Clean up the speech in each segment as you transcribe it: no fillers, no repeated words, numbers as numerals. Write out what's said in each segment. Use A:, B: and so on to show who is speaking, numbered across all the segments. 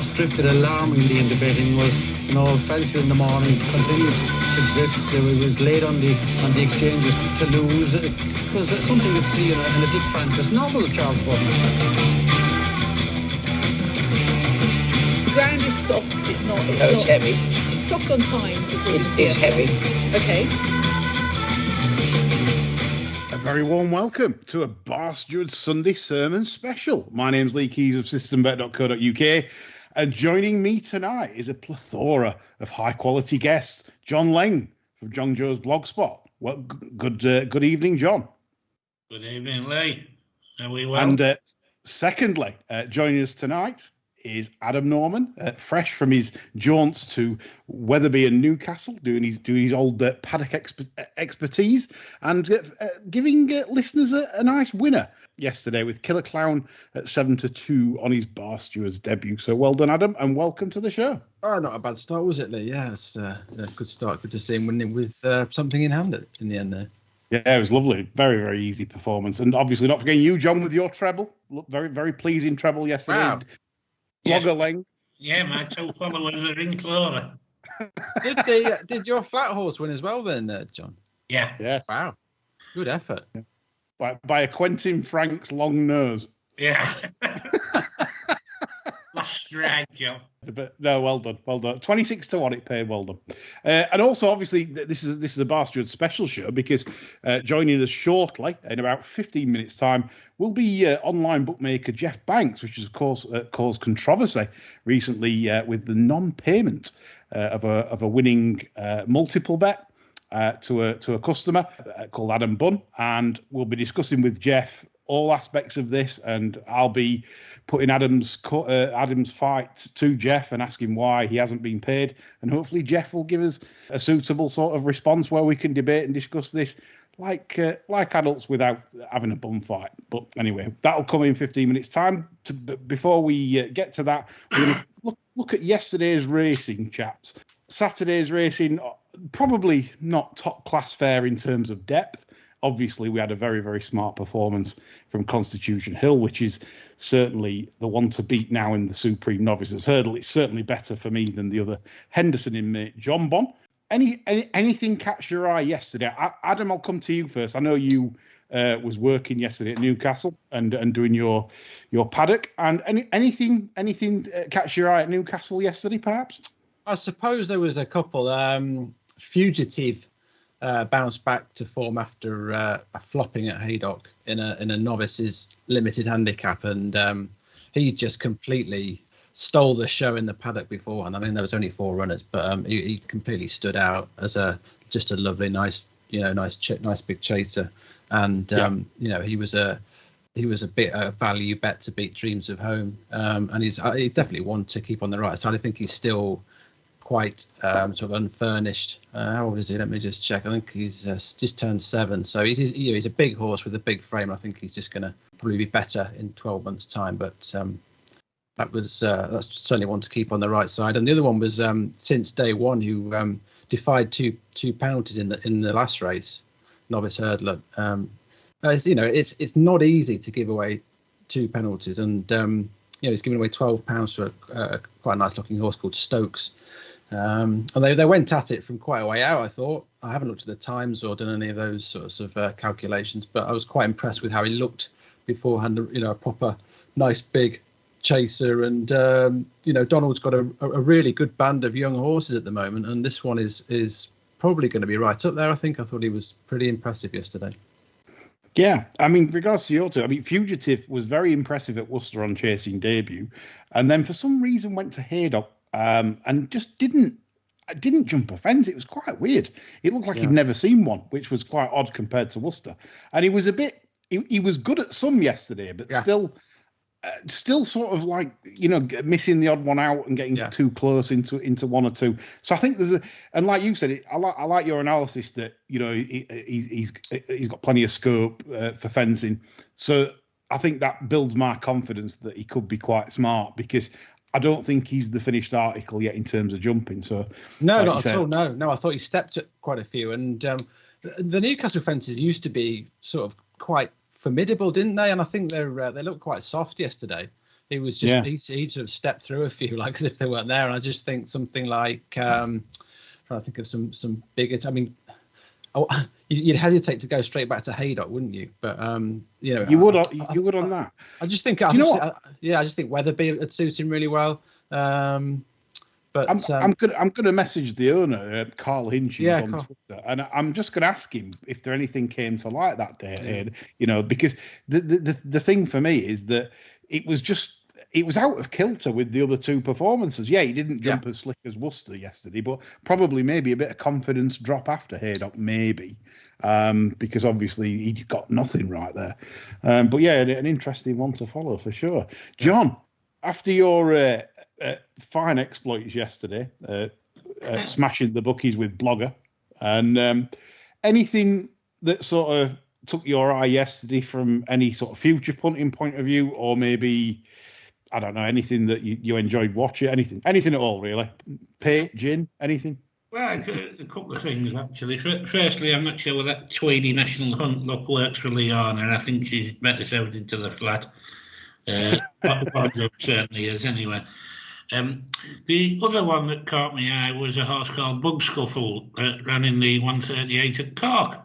A: horse drifted alarmingly in the betting, was, fenced in the morning, continued to drift. It was late on the exchanges to lose. It was something you'd see in a Dick Francis novel, Charles Buttons.
B: The ground is soft. It's
C: heavy.
B: It's soft on times.
C: It's heavy.
B: Okay.
D: A very warm welcome to a Bar Steward Sunday Sermon Special. My name's Lee Keys of systembet.co.uk, and joining me tonight is a plethora of high-quality guests. John Lang from John Joe's Blogspot. Well, good evening, John.
E: Good evening, Lee. Are we well?
D: And secondly, joining us tonight is Adam Norman, fresh from his jaunts to Wetherby and Newcastle, doing his old paddock expertise, and giving listeners a nice winner yesterday with Killer Clown at 7-2 on his Bar Stewards debut. So well done, Adam, and welcome to the show.
F: Oh, not a bad start, was it, Lee? Yeah, it's a good start. Good to see him winning with something in hand in the end there.
D: Yeah, it was lovely. Very, very easy performance. And obviously not forgetting you, John, with your treble. Very, very pleasing treble yesterday.
F: Wow.
D: Blogger Lang.
E: Yeah, my two followers are in Clara.
F: Did your flat horse win as well then, John?
E: Yeah.
D: Yes.
F: Wow. Good effort.
D: By a Quentin Franks long nose.
E: Yeah. Last strike, Joe.
D: But no, well done. 26-1 it paid, well done. And also, obviously, this is a Bar Steward special show because joining us shortly, in about 15 minutes' time, will be online bookmaker Geoff Banks, which has, of course, caused controversy recently with the non-payment of a winning multiple bet to a customer called Adam Bunn. And we'll be discussing with Geoff all aspects of this, and I'll be putting Adam's fight to Geoff and asking why he hasn't been paid, and hopefully Geoff will give us a suitable sort of response where we can debate and discuss this like adults without having a bum fight. But anyway, that'll come in 15 minutes time. Before we get to that, we're going to look at yesterday's racing, chaps. Saturday's racing, probably not top class fare in terms of depth. Obviously, we had a very, very smart performance from Constitution Hill, which is certainly the one to beat now in the Supreme Novices Hurdle. It's certainly better for me than the other Henderson inmate, John Bon. Anything catch your eye yesterday? Adam, I'll come to you first. I know you was working yesterday at Newcastle and doing your paddock. And anything catch your eye at Newcastle yesterday, perhaps?
F: I suppose there was a couple. Fugitive bounced back to form after a flopping at Haydock in a novices limited handicap, and he just completely stole the show in the paddock beforehand. I mean, there was only 4 runners, but he completely stood out as just a lovely, nice big chaser, and he was a bit a value bet to beat Dreams of Home, and he's definitely one to keep on the right side. I think he's still quite sort of unfurnished. How old is he? Let me just check. I think he's just turned 7. So he's a big horse with a big frame. I think he's just going to probably be better in 12 months' time. But that's certainly one to keep on the right side. And the other one was Since Day One, who defied two penalties in the last race, novice hurdler. It's not easy to give away 2 penalties, and he's giving away £12 for quite a nice looking horse called Stokes. And they went at it from quite a way out, I thought. I haven't looked at the times or done any of those sorts of calculations, but I was quite impressed with how he looked beforehand. A proper nice big chaser, and Donald's got a really good band of young horses at the moment, and this one is probably going to be right up there. I thought he was pretty impressive yesterday.
D: Yeah, I mean, regards to your two, Fugitive was very impressive at Worcester on chasing debut, and then for some reason went to Haydock and just didn't jump a fence. It was quite weird. It looked like he'd never seen one, which was quite odd compared to Worcester. And he was he was good at some yesterday, but still sort of like, missing the odd one out and getting too close into 1 or 2. So I think and like you said, I like your analysis that, he's got plenty of scope for fencing. So I think that builds my confidence that he could be quite smart, because I don't think he's the finished article yet in terms of jumping. So
F: no,
D: like
F: not at all. No, I thought he stepped at quite a few, and the Newcastle fences used to be sort of quite formidable, didn't they? And I think they looked quite soft yesterday. He was just he sort of stepped through a few like as if they weren't there. And I just think something like trying to think of some bigger. I mean, you'd hesitate to go straight back to Haydock, wouldn't you? But you know,
D: you would on that.
F: I just think I just think Weatherby would suit him really well. But
D: I'm gonna message the owner, Carl Hinchins, on Twitter, and I'm just gonna ask him if there anything came to light that day. You know, because the thing for me is that it was out of kilter with the other two performances. Yeah, he didn't jump as slick as Worcester yesterday, but probably maybe a bit of confidence drop after Haydock, maybe, because obviously he got nothing right there. But yeah, an interesting one to follow for sure. John, after your fine exploits yesterday, smashing the bookies with Blogger, and anything that sort of took your eye yesterday from any sort of future punting point of view, or maybe, I don't know, anything that you enjoyed watching, anything at all, really? Pay, gin, anything?
E: Well, a couple of things, actually. Firstly, I'm not sure whether that Tweedy National Hunt look works for Leona. I think she's better suited to the flat. Certainly is, anyway. The other one that caught my eye was a horse called Bug Scuffle that ran in the 138 at Cork.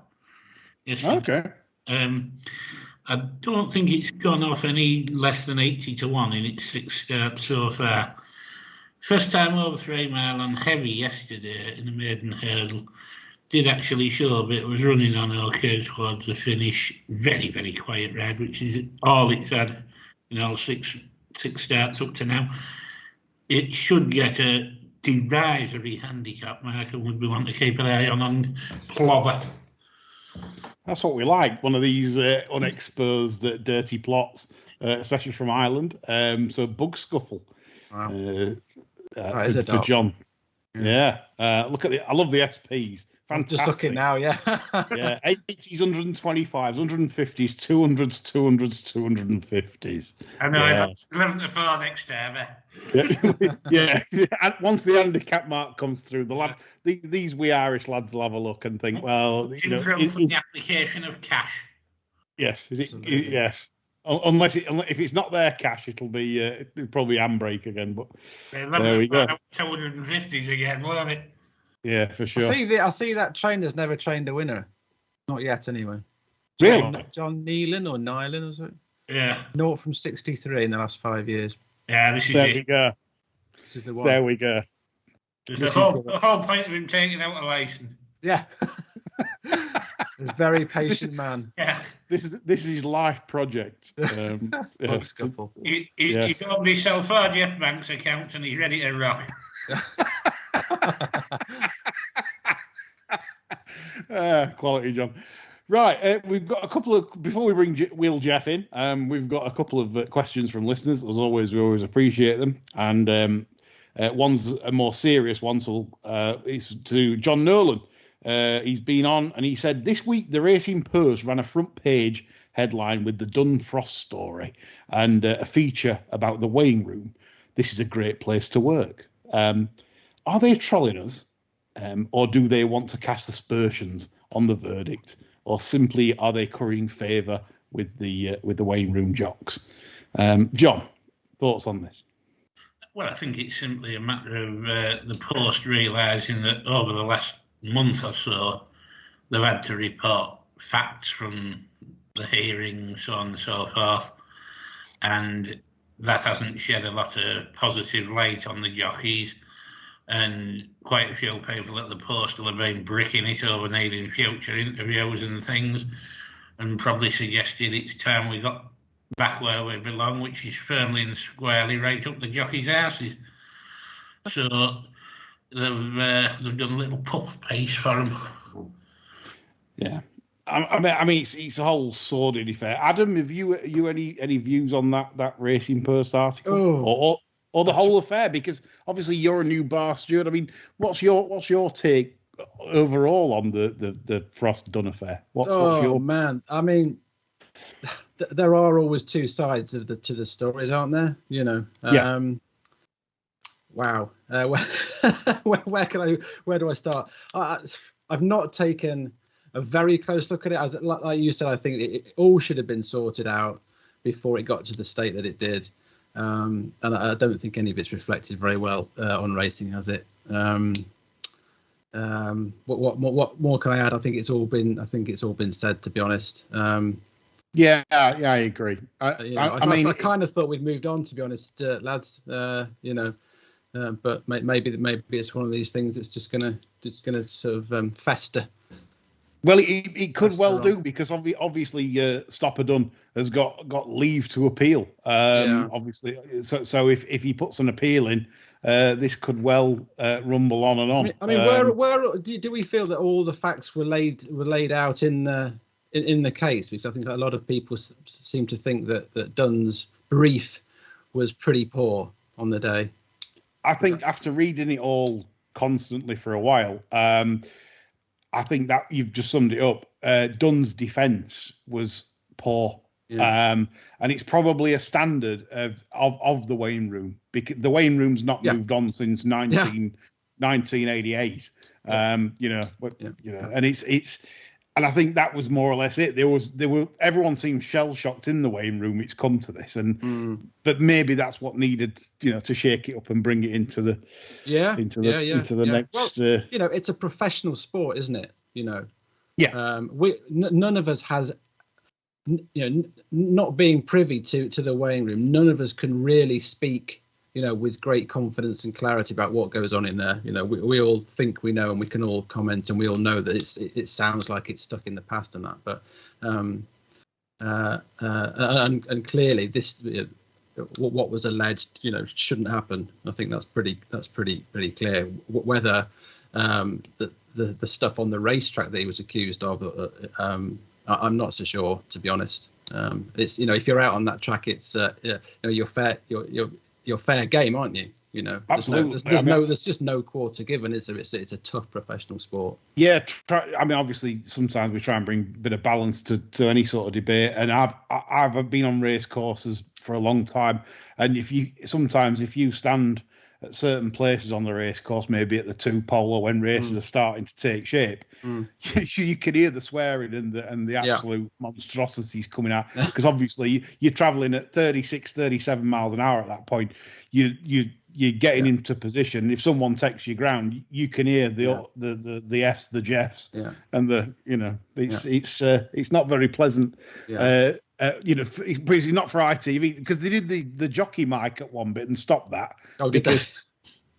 D: Okay.
E: I don't think it's gone off any less than 80-1 in its 6 starts so far. First time over 3 mile on heavy yesterday in the maiden hurdle. Did actually show, but it was running on okay towards the finish. Very, very quiet ride, which is all it's had in all six starts up to now. It should get a derisory handicap mark and would be one to keep an eye on Plover.
D: That's what we like, one of these unexposed dirty plots, especially from Ireland. So Bug Scuffle. Wow. For John. Yeah. Look at I love the SPs. Fantastic.
F: I'm just looking now, yeah.
D: Yeah, 80s, 125s, 150s, 200s, 200s, 250s.
E: I know, I'm 11-4 next time.
D: Yeah. Once the handicap mark comes through, these wee Irish lads will have a look and think, well,
E: from the application of cash.
D: Yes, yes. Unless if it's not their cash, it'll be probably handbrake again. But there we go.
E: 250s again, won't it?
D: Yeah, for sure.
F: I see that trainer's never trained a winner. Not yet, anyway.
D: Really?
F: John Nealon or Nylan, or something?
E: Yeah.
F: 0 from 63 in the last 5 years.
E: Yeah, this is
D: there
E: it.
D: We go.
F: This is the one.
D: There we go.
E: The whole point of him taking out a license.
F: Yeah. A very patient man.
E: Yeah.
D: This is his life project.
F: Bug Scuffle.
E: He's opened his for Geoff Banks account and he's ready to rock.
D: Quality, John. Right, we've got a couple of, before we bring Will Jeff in, we've got a couple of questions from listeners. As always, we always appreciate them. And one's a more serious one, so it's to John Nolan. He's been on, and he said, this week the Racing Post ran a front page headline with the Dunn Frost story and a feature about the weighing room. This is a great place to work. Are they trolling us, or do they want to cast aspersions on the verdict, or simply are they currying favour with the weighing room jocks? John, thoughts on this?
E: Well, I think it's simply a matter of the Post realising that over the last month or so, they've had to report facts from the hearing, so on and so forth, and that hasn't shed a lot of positive light on the jockeys, and quite a few people at the Post will have been bricking it over needing future interviews and things, and probably suggested it's time we got back where we belong, which is firmly and squarely right up the jockeys' asses. So they've done a little puff piece for them. Yeah,
D: I mean, it's a whole sordid affair. Adam, have you any views on that Racing Post article, or the whole affair? Because obviously you're a new bar steward. I mean, what's your take overall on the Frost Dunn affair? What's your
F: man? I mean, there are always two sides to the stories, aren't there? You know.
D: Yeah.
F: Wow. Where do I start? I've not taken a very close look at it. As like you said, I think it all should have been sorted out before it got to the state that it did. and I don't think any of it's reflected very well on racing, has it? What more can I add? I think it's all been said, to be honest.
D: Yeah, I agree.
F: I kind of thought we'd moved on, to be honest, lads. But maybe it's one of these things that's just gonna sort of fester.
D: Well, it could well do, because obviously Stopper Dunn has got leave to appeal. Obviously, so if he puts an appeal in, this could well rumble on and on.
F: I mean, where do we feel that all the facts were laid out in the case? Because I think a lot of people seem to think that Dunn's brief was pretty poor on the day.
D: I think after reading it all constantly for a while, I think that you've just summed it up. Dunn's defence was poor. Yeah. And it's probably a standard of the weighing room, because the weighing room's not moved on since 1988. And it's and I think that was more or less it. Everyone seemed shell shocked in the weighing room. It's come to this, but maybe that's what needed, to shake it up and bring it into the next.
F: Well, it's a professional sport, isn't it?
D: Yeah.
F: None of us has, not being privy to the weighing room. None of us can really speak, with great confidence and clarity about what goes on in there. We all think we know, and we can all comment, and we all know that it sounds like it's stuck in the past and that. But and clearly this, what was alleged, shouldn't happen. I think that's pretty clear. Whether the stuff on the racetrack that he was accused of, I'm not so sure, to be honest. It's if you're out on that track, it's you're fair game, aren't you?
D: Absolutely.
F: There's just no quarter given. It's a tough professional sport.
D: Yeah, obviously sometimes we try and bring a bit of balance to any sort of debate, and I've been on race courses for a long time, and if you stand at certain places on the race course, maybe at the two pole, when races are starting to take shape, you can hear the swearing and the absolute monstrosities coming out, because obviously you're traveling at 36, 37 miles an hour at that point. You're getting into position. If someone takes your ground, you can hear the F's, the Jeffs, and it's not very pleasant. Because not for ITV, because they did the jockey mic at one bit and stopped that.
F: Oh, did they?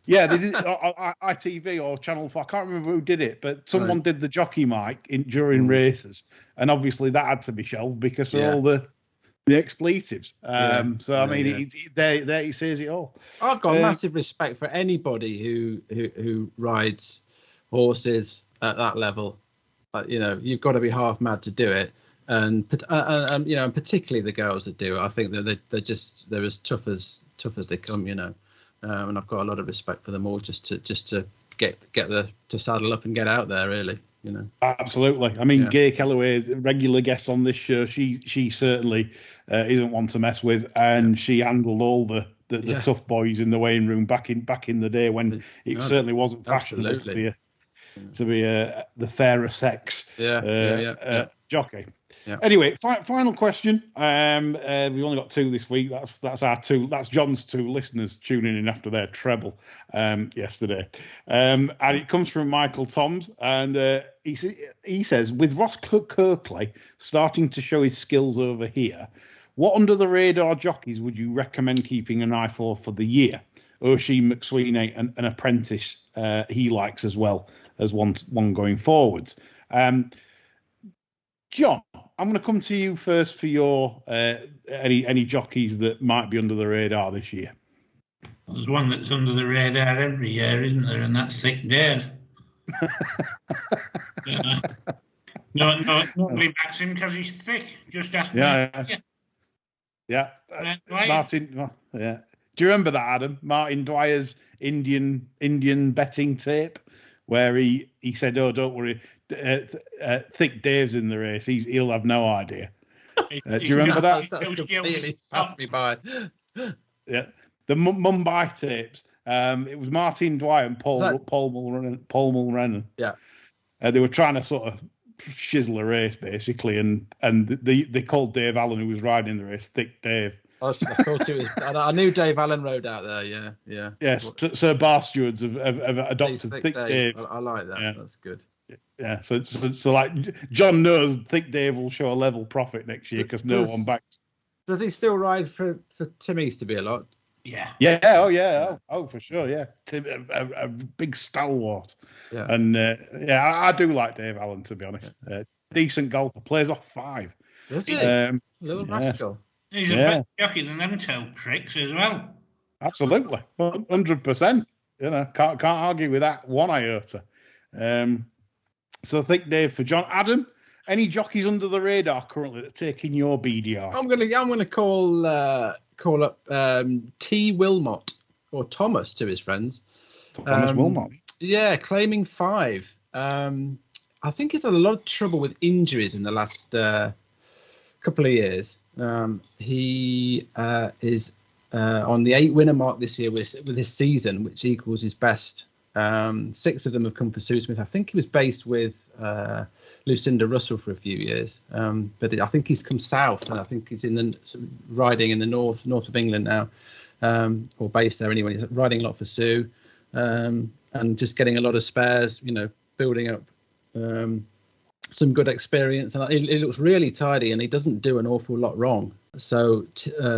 D: Yeah, they did ITV or Channel 4. I can't remember who did it, but someone did the jockey mic during races, and obviously that had to be shelved because of all the expletives. There he says it all.
F: I've got massive respect for anybody who rides horses at that level. You've got to be half mad to do it, and particularly the girls that do it. I think that they're as tough as they come. And I've got a lot of respect for them all, just to get to saddle up and get out there, really.
D: Absolutely. I mean, Gay Kellaway is a regular guest on this show. She certainly isn't one to mess with, and she handled all the tough boys in the weighing room back in the day when it certainly wasn't fashionable to be the fairer sex jockey. Yeah. Anyway, final question. We've only got two this week. That's our two. That's John's two listeners tuning in after their treble yesterday, and it comes from Michael Toms, and he says, with Ross Kirkley starting to show his skills over here, what under the radar jockeys would you recommend keeping an eye for the year? Oisin McSweeney, an apprentice he likes as well as one going forwards. John, I'm going to come to you first for your any jockeys that might be under the radar this year.
E: There's one that's under the radar every year, isn't there? And that's Thick Dave. No, nobody backs him because he's thick. Just ask me.
D: Yeah. Martin. Yeah. Do you remember that, Adam? Martin Dwyer's Indian betting tape, where he said, "Oh, don't worry, Thick Dave's in the race. He'll have no idea." Do you remember that?
F: That's completely passed me by.
D: Yeah, the Mumbai tapes. It was Martin Dwyer and Paul Mulrennan.
F: Yeah,
D: they were trying to sort of chisel a race basically, and they called Dave Allen, who was riding the race, Thick Dave.
F: I thought it was. I knew Dave Allen rode out there. Yeah.
D: Yes, Sir Bar Stewards have adopted Thick Dave.
F: I like that.
D: Yeah.
F: That's good.
D: Yeah, so like John knows Thick Dave will show a level profit next year because no one backs.
F: Does he still ride for Tim Easterby a lot?
E: Yeah.
D: Yeah. Oh, yeah. Oh, for sure. Yeah. Tim, a big stalwart.
F: Yeah.
D: And I do like Dave Allen, to be honest. Decent golfer, plays off 5.
F: Does he? Little rascal.
E: He's a better jockey than them toe pricks as well.
D: Absolutely, 100%. Can't argue with that one iota. So Thick Dave for John. Adam, any jockeys under the radar currently that are taking your BDR?
F: I'm gonna call up T. Wilmot or Thomas to his friends.
D: Thomas Wilmot.
F: Yeah, claiming 5. I think he's had a lot of trouble with injuries in the last couple of years. He is on the 8-winner mark this year with this season, which equals his best. 6 of them have come for Sue Smith. I think he was based with Lucinda Russell for a few years, but I think he's come south, and I think he's riding in the north of England now, or based there anyway. He's riding a lot for Sue, and just getting a lot of spares. Building up some good experience, and it looks really tidy, and he doesn't do an awful lot wrong. So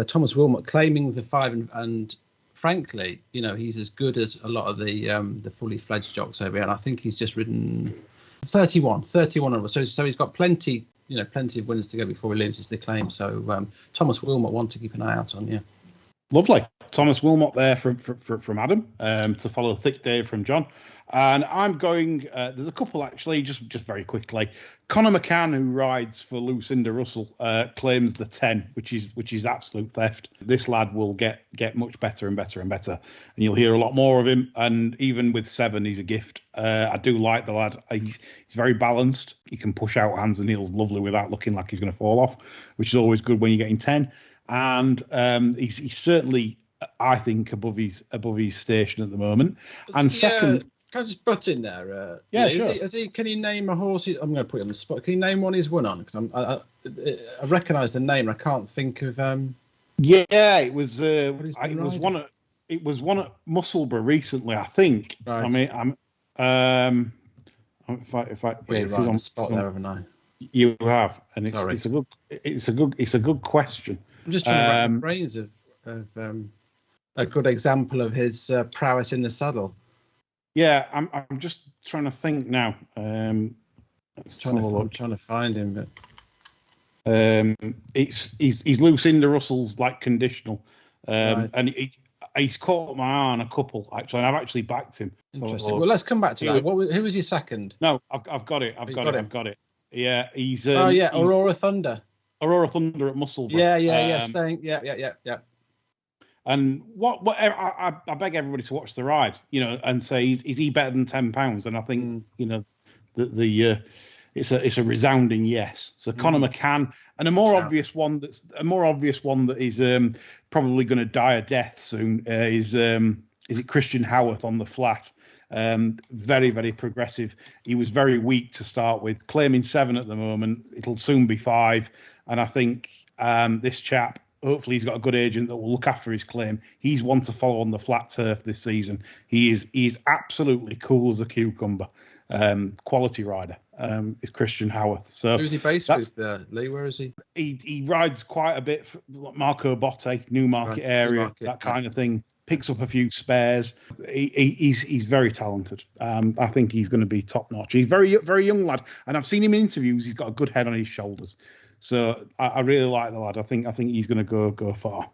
F: Thomas Wilmot claiming the 5, and frankly, he's as good as a lot of the fully fledged jocks over here, and I think he's just ridden 31 of us. So he's got plenty of winners to go before he loses the claim. So Thomas Wilmot, one to keep an eye out on. Yeah,
D: lovely. Thomas Wilmot there from Adam, to follow Thick Dave from John. And I'm going, there's a couple actually, just very quickly. Conor McCann, who rides for Lucinda Russell, claims the 10, which is absolute theft. This lad will get much better and better and better, and you'll hear a lot more of him. And even with 7, he's a gift. I do like the lad. He's very balanced. He can push out hands and heels lovely without looking like he's going to fall off, which is always good when you're getting 10. And he's certainly, I think, above his station at the moment. And second.
F: Can I just butt in there?
D: Yeah, sure.
F: Can you name a horse? I'm going to put you on the spot. Can you name one he's won on? Because I recognise the name. I can't think of.
D: Yeah, it was. It was one at Musselburgh recently, I think.
F: Right.
D: I mean, if I
F: we're right on the spot there, haven't I?
D: You have, and it's a good question.
F: I'm just trying to rack the brains of a good example of his prowess in the saddle.
D: Yeah, I'm just trying to think now. I'm
F: trying to find him,
D: but he's Lucinda Russell's like conditional,
F: right.
D: And he's caught my eye on a couple actually, and I've actually backed him.
F: Interesting. Well, let's come back to that. Who was your second?
D: No, I've got it. I've got it. Yeah, he's.
F: Aurora Thunder.
D: Aurora Thunder at Musselburgh.
F: Yeah. Staying. Yeah.
D: And I beg everybody to watch the ride, and say, is he better than £10? And I think, it's a resounding yes. So Conor McCann, and a more obvious one that is probably going to die a death soon is it Christian Howarth on the flat. Very, very progressive. He was very weak to start with, claiming 7 at the moment. It'll soon be 5, and I think this chap. Hopefully he's got a good agent that will look after his claim. He's one to follow on the flat turf this season. He is absolutely cool as a cucumber. Quality rider. Is Christian Howarth. So
F: who's he based with, Lee? Where is he?
D: He rides quite a bit for Marco Botte, Newmarket area, that kind of thing. Picks up a few spares. He's very talented. I think he's going to be top notch. He's very, very young lad, and I've seen him in interviews. He's got a good head on his shoulders. So I really like the lad. I think he's going to go far.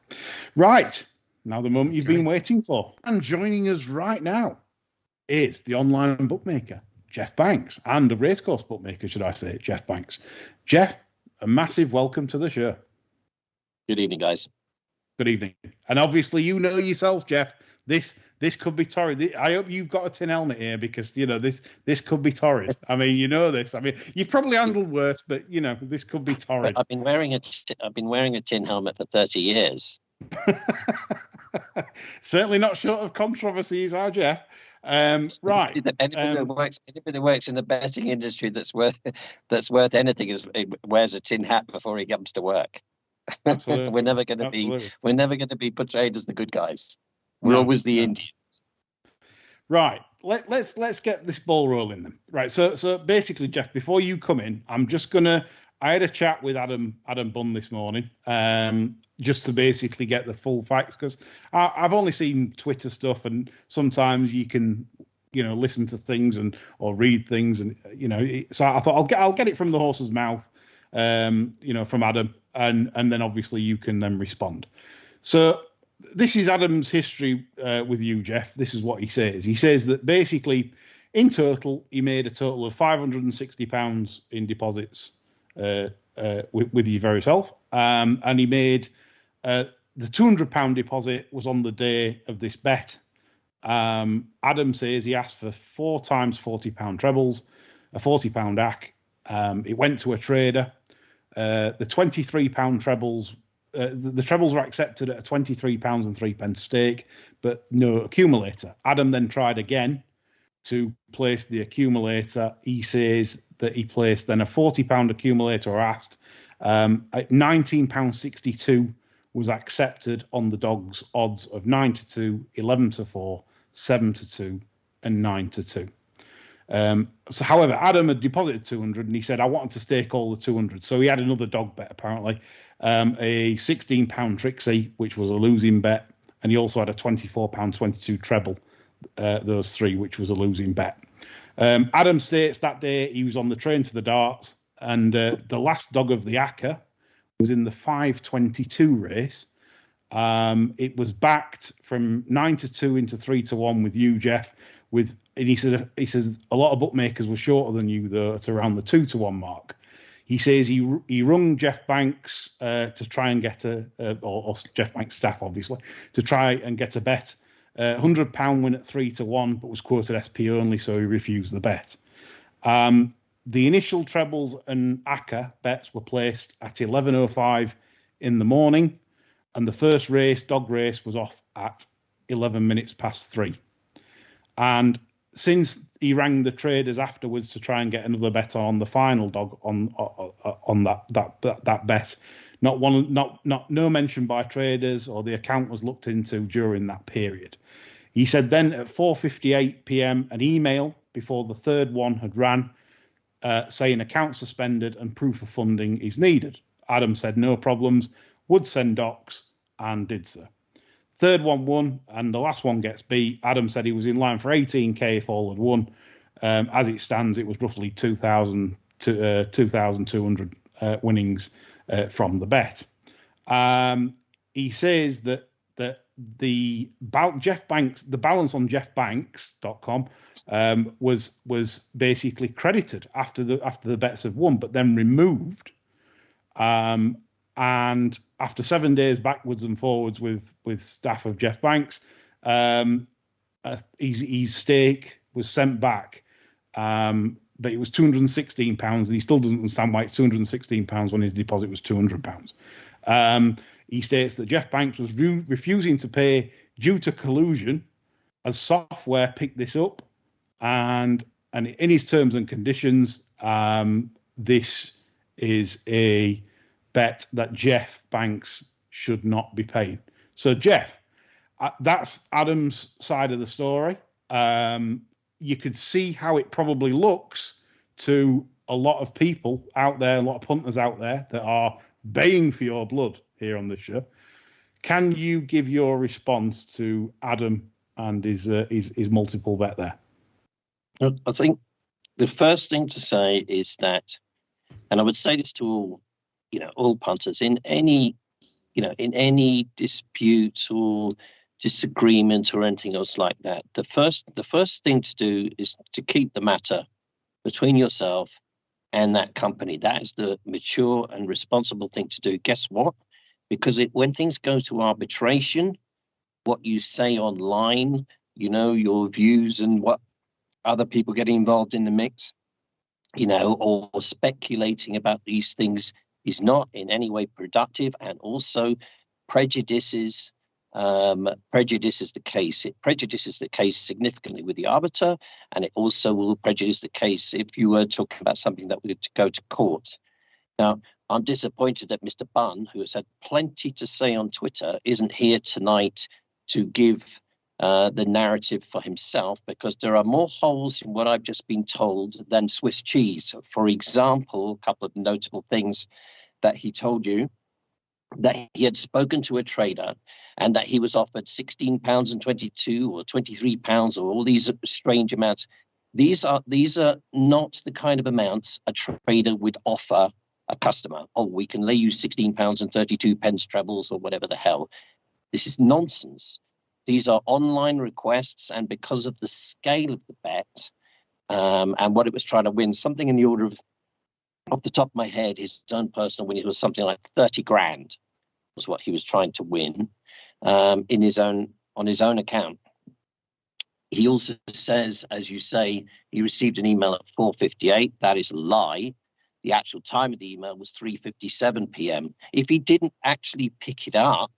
D: Right. Now the moment you've been waiting for. And joining us right now is the online bookmaker, Geoff Banks, and a racecourse bookmaker, should I say, Geoff Banks. Geoff, a massive welcome to the show.
C: Good evening, guys.
D: Good evening. And obviously you know yourself, Geoff, this could be torrid. I hope you've got a tin helmet here because, this could be torrid. I mean, this. I mean, you've probably handled worse, but, this could be torrid.
C: I've been wearing a tin helmet for 30 years.
D: Certainly not short of controversies, are Geoff? Right.
C: Anybody who works in the betting industry that's worth anything wears a tin hat before he comes to work.
D: Absolutely.
C: We're never going to be portrayed as the good guys. We're always the Indian.
D: Right. Let's get this ball rolling then. Right. So basically, Geoff, before you come in, I had a chat with Adam Bunn this morning, just to basically get the full facts, because I've only seen Twitter stuff, and sometimes you can, listen to things or read things, and so I thought I'll get it from the horse's mouth, from Adam, and then obviously you can then respond. So this is Adam's history with you, Geoff. This is what he says. He says that basically, in total, he made a total of £560 in deposits with you very self, and he made the £200 deposit was on the day of this bet. Adam says he asked for 4 times £40 trebles, a £40 ACK. It went to a trader. The £23 trebles. The trebles were accepted at a £23 and 3 pence stake, but no accumulator. Adam then tried again to place the accumulator. He says that he placed then a £40 accumulator, or asked. At £19.62 was accepted on the dogs' odds of 9-2, 11-4, 7-2, and 9-2. So, however, Adam had deposited 200, and he said, I wanted to stake all the 200. So he had another dog bet, apparently, a £16 Trixie, which was a losing bet, and he also had a £24.22 treble, those 3, which was a losing bet. Adam states that day he was on the train to the darts, and the last dog of the ACCA was in the 5:22 race. It was backed from 9-2 into 3-1 with you, Geoff. And he says a lot of bookmakers were shorter than you, though, at around the 2-1 mark. He says he rung Geoff Banks to try and get or Geoff Banks' staff, obviously, to try and get a bet. £100 win at 3-1, but was quoted SP only, so he refused the bet. The initial trebles and ACCA bets were placed at 11:05 in the morning, and the first dog race, was off at 11 minutes past 3. And since he rang the traders afterwards to try and get another bet on the final dog on that bet, no mention by traders, or the account was looked into during that period. He said then at 4:58 p.m. an email before the third one had ran, saying account suspended and proof of funding is needed. Adam said no problems, would send docs, and did so. Third one won, and the last one gets beat. Adam said he was in line for 18k if all had won. As it stands, it was roughly 2,200 winnings from the bet. He says that the Geoff Banks, the balance on geoffbanks.com was basically credited after the bets have won, but then removed. And after 7 days backwards and forwards with staff of Geoff Banks, his stake was sent back, but it was £216, and he still doesn't understand why it's £216 when his deposit was £200. He states that Geoff Banks was refusing to pay due to collusion, as software picked this up, and in his terms and conditions, this is a bet that Geoff Banks should not be paying. So, Geoff, that's Adam's side of the story. You could see how it probably looks to a lot of people out there, a lot of punters out there that are baying for your blood here on this show. Can you give your response to Adam and his multiple bet there?
C: I think the first thing to say is that, and I would say this to all punters, in any dispute or disagreement or anything else like that, the first thing to do is to keep the matter between yourself and that company. That is the mature and responsible thing to do. Guess what? Because when things go to arbitration, what you say online, your views and what other people get involved in the mix, or speculating about these things is not in any way productive, and also prejudices the case. It prejudices the case significantly with the arbiter, and it also will prejudice the case if you were talking about something that would go to court. Now, I'm disappointed that Mr. Bunn, who has had plenty to say on Twitter, isn't here tonight to give the narrative for himself, because there are more holes in what I've just been told than Swiss cheese. For example, a couple of notable things that he told you: that he had spoken to a trader and that he was offered £16.22 or £23 or all these strange amounts. These are not the kind of amounts a trader would offer a customer. Oh, we can lay you £16.32 trebles or whatever the hell. This is nonsense. These are online requests, and because of the scale of the bet and what it was trying to win, something in the order of, off the top of my head, his own personal win, it was something like 30 grand was what he was trying to win on his own account. He also says, as you say, he received an email at 4:58. That is a lie. The actual time of the email was 3:57 p.m. If he didn't actually pick it up,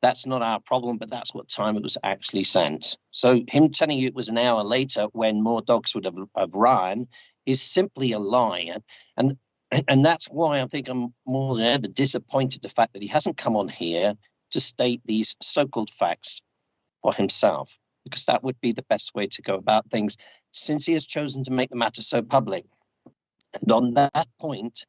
C: that's not our problem, but that's what time it was actually sent. So him telling you it was an hour later when more dogs would have run is simply a lie. And that's why I think I'm more than ever disappointed the fact that he hasn't come on here to state these so-called facts for himself, because that would be the best way to go about things, since he has chosen to make the matter so public. And on that point,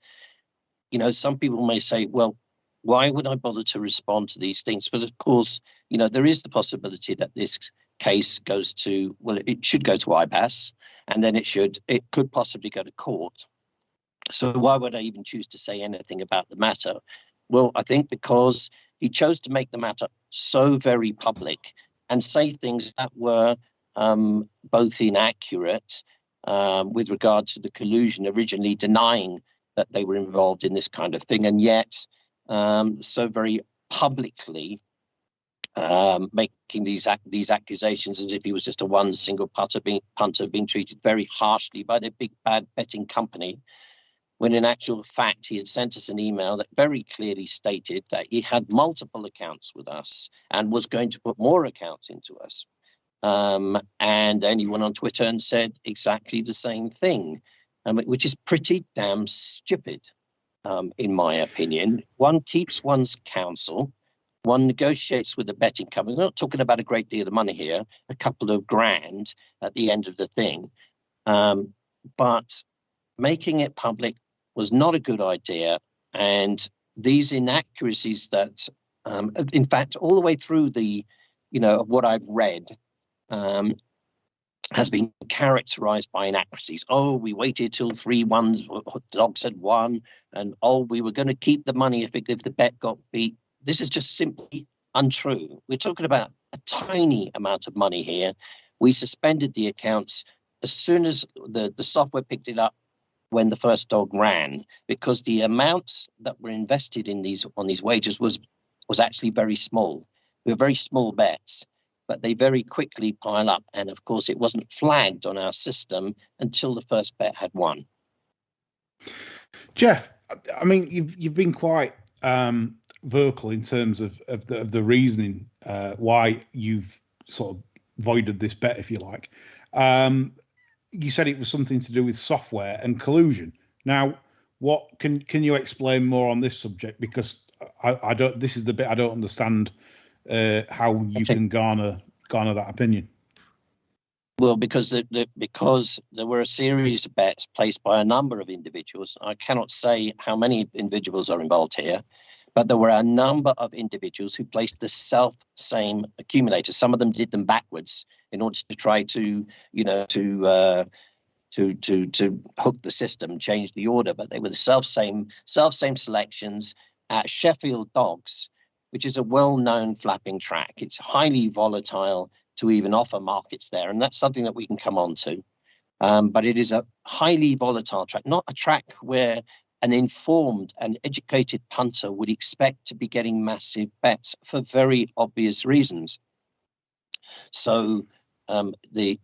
C: some people may say, well, why would I bother to respond to these things? But of course, there is the possibility that this case goes to, well, it should go to IBAS, and then it could possibly go to court. So why would I even choose to say anything about the matter? Well, I think because he chose to make the matter so very public and say things that were both inaccurate with regard to the collusion, originally denying that they were involved in this kind of thing, and yet so very publicly making these accusations as if he was just a one single punter being treated very harshly by the big bad betting company, when in actual fact he had sent us an email that very clearly stated that he had multiple accounts with us and was going to put more accounts into us. And then he went on Twitter and said exactly the same thing, which is pretty damn stupid, in my opinion. One keeps one's counsel. One negotiates with the betting company. We're not talking about a great deal of money here, a couple of grand at the end of the thing. But making it public was not a good idea. And these inaccuracies that, in fact, all the way through what I've read, has been characterized by inaccuracies. Oh, we waited till 3-1, the dog said 1, and we were going to keep the money if the bet got beat. This is just simply untrue. We're talking about a tiny amount of money here. We suspended the accounts as soon as the software picked it up when the first dog ran, because the amounts that were invested on these wagers was actually very small. They were very small bets, but they very quickly pile up. And of course, it wasn't flagged on our system until the first bet had won.
D: Geoff, I mean, you've been quite vocal in terms of the reasoning why you've sort of voided this bet, if you like. You said it was something to do with software and collusion. Now, what can you explain more on this subject? Because I don't. This is the bit I don't understand. How you can garner that opinion?
C: Well, because there were a series of bets placed by a number of individuals. I cannot say how many individuals are involved here, but there were a number of individuals who placed the same accumulator. Some of them did them backwards in order to try to hook the system, change the order, but they were the self same selections at Sheffield Dogs, which is a well-known flapping track. It's highly volatile to even offer markets there, and that's something that we can come on to. But it is a highly volatile track, not a track where an informed and educated punter would expect to be getting massive bets for very obvious reasons. So this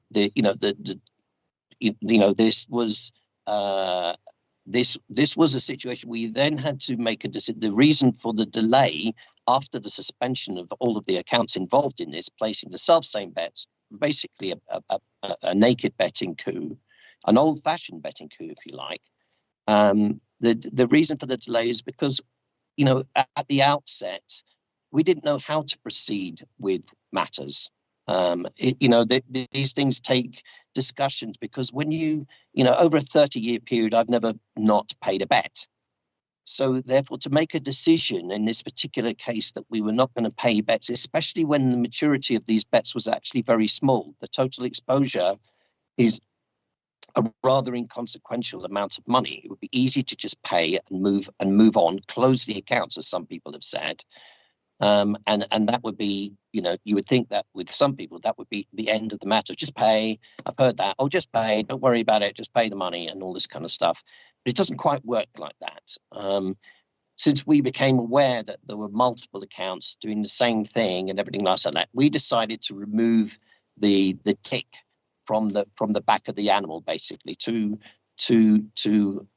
C: was a situation we then had to make a decision. The reason for the delay after the suspension of all of the accounts involved in this, placing the self-same bets, basically a naked betting coup, an old-fashioned betting coup, if you like, the reason for the delay is because, at the outset, we didn't know how to proceed with matters. These things take discussions, because when over a 30-year period, I've never not paid a bet. So therefore, to make a decision in this particular case that we were not going to pay bets, especially when the maturity of these bets was actually very small, the total exposure is a rather inconsequential amount of money. It would be easy to just pay and move on, close the accounts, as some people have said. And that would be, you would think that with some people, that would be the end of the matter. Just pay. I've heard that. Oh, just pay. Don't worry about it. Just pay the money and all this kind of stuff. But it doesn't quite work like that. Since we became aware that there were multiple accounts doing the same thing and everything like that, we decided to remove the tick from the back of the animal, basically, to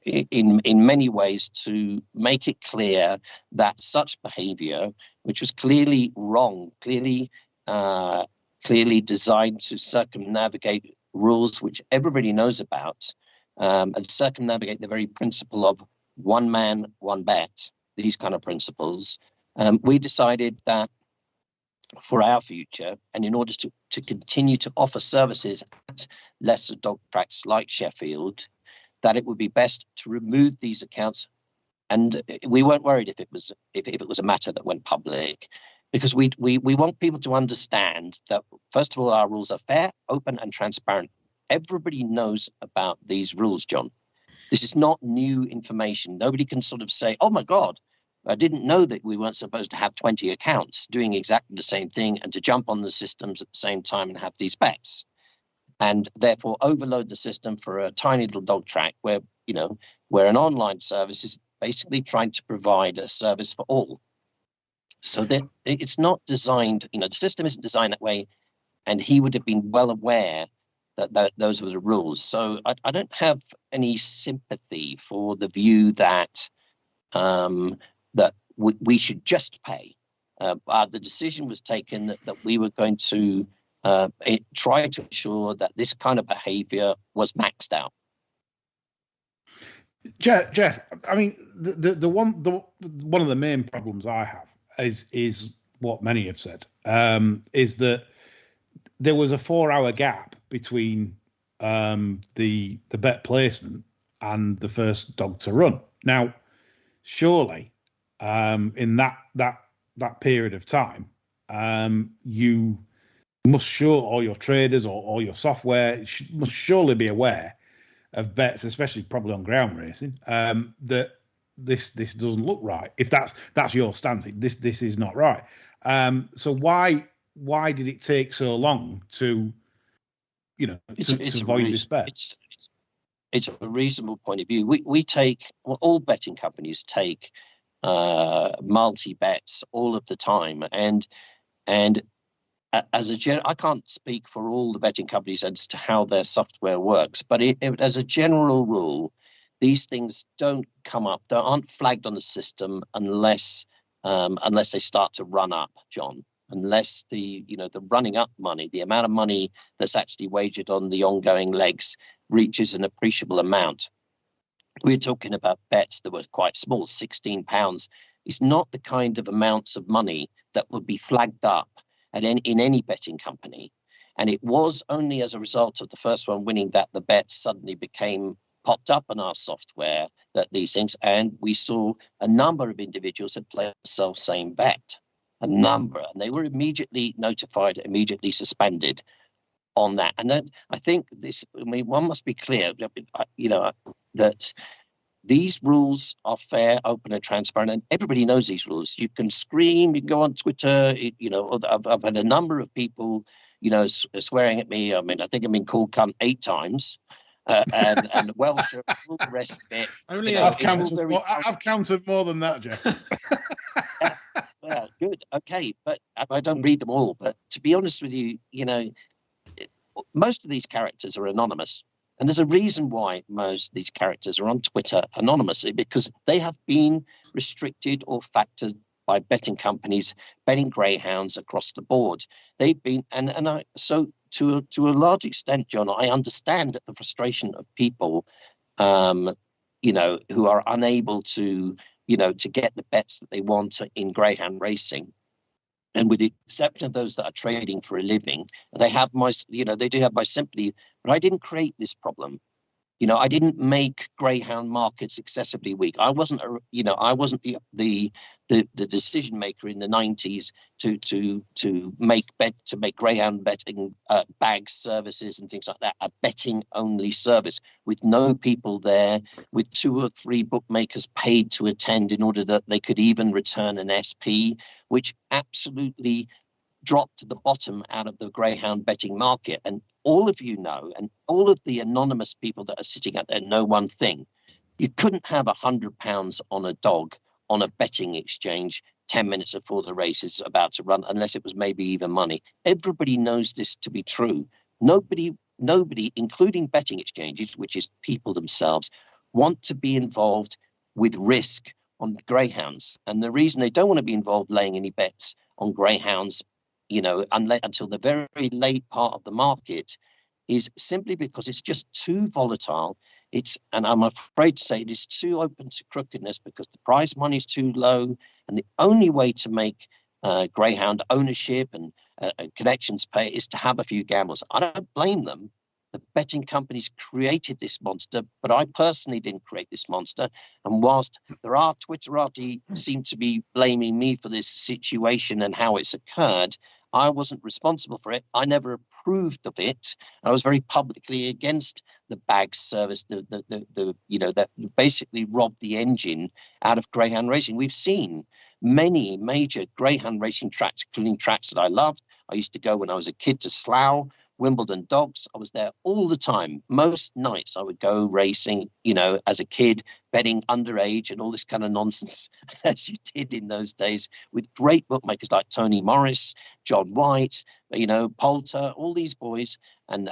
C: in many ways to make it clear that such behavior, which was clearly wrong, clearly designed to circumnavigate rules which everybody knows about, and circumnavigate the very principle of one man, one bet, these kind of principles, we decided that for our future, and in order to continue to offer services at lesser dog tracks like Sheffield, that it would be best to remove these accounts. And we weren't worried if it was a matter that went public, because we want people to understand that, first of all, our rules are fair, open, and transparent. Everybody knows about these rules, John. This is not new information. Nobody can sort of say, oh my God, I didn't know that we weren't supposed to have 20 accounts doing exactly the same thing and to jump on the systems at the same time and have these bets, and therefore overload the system for a tiny little dog track where an online service is basically trying to provide a service for all. So that it's not designed, the system isn't designed that way, and he would have been well aware that those were the rules. So I don't have any sympathy for the view that that we should just pay. The decision was taken that we were going to try to ensure that this kind of behavior was maxed out.
D: Geoff, I mean, one of the main problems I have is what many have said, is that there was a 4-hour gap between the bet placement and the first dog to run. Now, surely, in that period of time, you must or your traders or your software must surely be aware of bets, especially probably on ground racing, that this doesn't look right. If that's your stance, this is not right. So why did it take so long to avoid this bet?
C: It's a reasonable point of view. We take, all betting companies take multi bets all of the time, and as I can't speak for all the betting companies as to how their software works, but as a general rule, these things don't come up. They aren't flagged on the system unless they start to run up, John. Unless the running up money, the amount of money that's actually wagered on the ongoing legs reaches an appreciable amount. We're talking about bets that were quite small, £16. It's not the kind of amounts of money that would be flagged up in any betting company. And it was only as a result of the first one winning that the bets suddenly popped up on our software, that these things, and we saw a number of individuals that played the self-same bet. A number, and they were immediately notified, immediately suspended on that. And then I think one must be clear, that these rules are fair, open, and transparent, and everybody knows these rules. You can scream, you can go on Twitter. I've had a number of people, swearing at me. I mean, I think I've been called cunt 8 times. And Welsh, all the rest of it.
D: I've counted more than that, Geoff.
C: Well, good. Okay. But I don't read them all. But to be honest with you, most of these characters are anonymous. And there's a reason why most of these characters are on Twitter anonymously, because they have been restricted or factored by betting companies, betting greyhounds across the board. They've been, so to a large extent, John, I understand the frustration of people who are unable to, to get the bets that they want in greyhound racing. And with the exception of those that are trading for a living, they do have my sympathy. But I didn't create this problem. I didn't make greyhound markets excessively weak. I wasn't the decision maker in the 90s to make greyhound betting bags services and things like that a betting only service with no people there, with 2 or 3 bookmakers paid to attend in order that they could even return an SP, which absolutely dropped to the bottom out of the greyhound betting market. And all of you know, and all of the anonymous people that are sitting out there know one thing: you couldn't have £100 on a dog on a betting exchange 10 minutes before the race is about to run, unless it was maybe even money. Everybody knows this to be true. Nobody, including betting exchanges, which is people themselves, want to be involved with risk on greyhounds. And the reason they don't want to be involved laying any bets on greyhounds, until the very late part of the market, is simply because it's just too volatile. And I'm afraid to say it is too open to crookedness, because the prize money is too low, and the only way to make greyhound ownership and connections pay is to have a few gambles. I don't blame them. The betting companies created this monster, but I personally didn't create this monster. And whilst there are Twitterati seem to be blaming me for this situation and how it's occurred, I wasn't responsible for it. I never approved of it. I was very publicly against the bag service, that basically robbed the engine out of greyhound racing. We've seen many major greyhound racing tracks, including tracks that I loved. I used to go when I was a kid to Slough, Wimbledon Dogs. I was there all the time. Most nights I would go racing, as a kid, betting underage and all this kind of nonsense, as you did in those days, with great bookmakers like Tony Morris, John White, Poulter, all these boys, and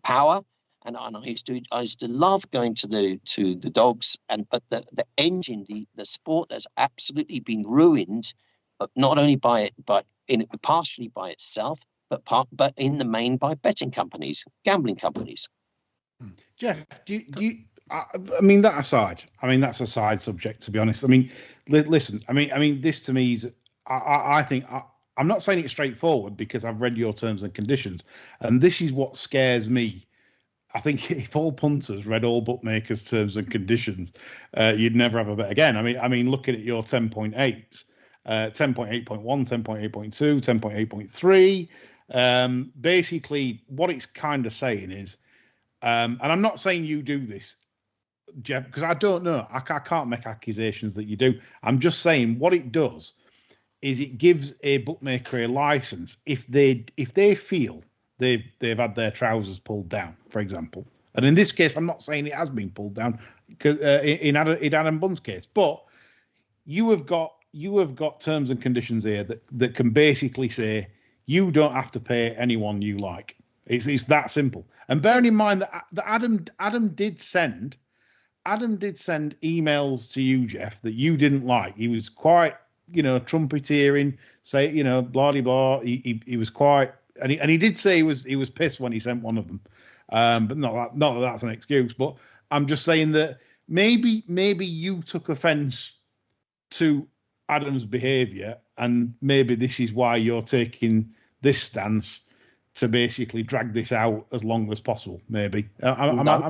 C: Power. And I used to love going to the dogs. But the engine, the sport has absolutely been ruined, not only partially by itself, but in the main by betting companies, gambling companies.
D: Geoff, that aside, that's a side subject, to be honest. Listen, this to me is, I think, I'm not saying it's straightforward, because I've read your terms and conditions, and this is what scares me. I think if all punters read all bookmakers' terms and conditions, you'd never have a bet again. Looking at your 10.8s, 10.8.1, 10.8.2, 10.8.3. Basically what it's kind of saying is, and I'm not saying you do this, Geoff, because I don't know, I can't make accusations that you do. I'm just saying what it does is it gives a bookmaker a license if they feel they've had their trousers pulled down, for example. And in this case, I'm not saying it has been pulled down, because in Adam Bunn's case, but you have got terms and conditions here that can basically say you don't have to pay anyone you like. It's that simple. And bearing in mind that Adam did send emails to you, Geoff, that you didn't like. He was quite, trumpeteering, say, blah de blah. He was quite, and he did say he was pissed when he sent one of them. But not that that's an excuse. But I'm just saying that maybe you took offence to Adam's behaviour, and maybe this is why you're taking this stance to basically drag this out as long as possible. Maybe.
C: No,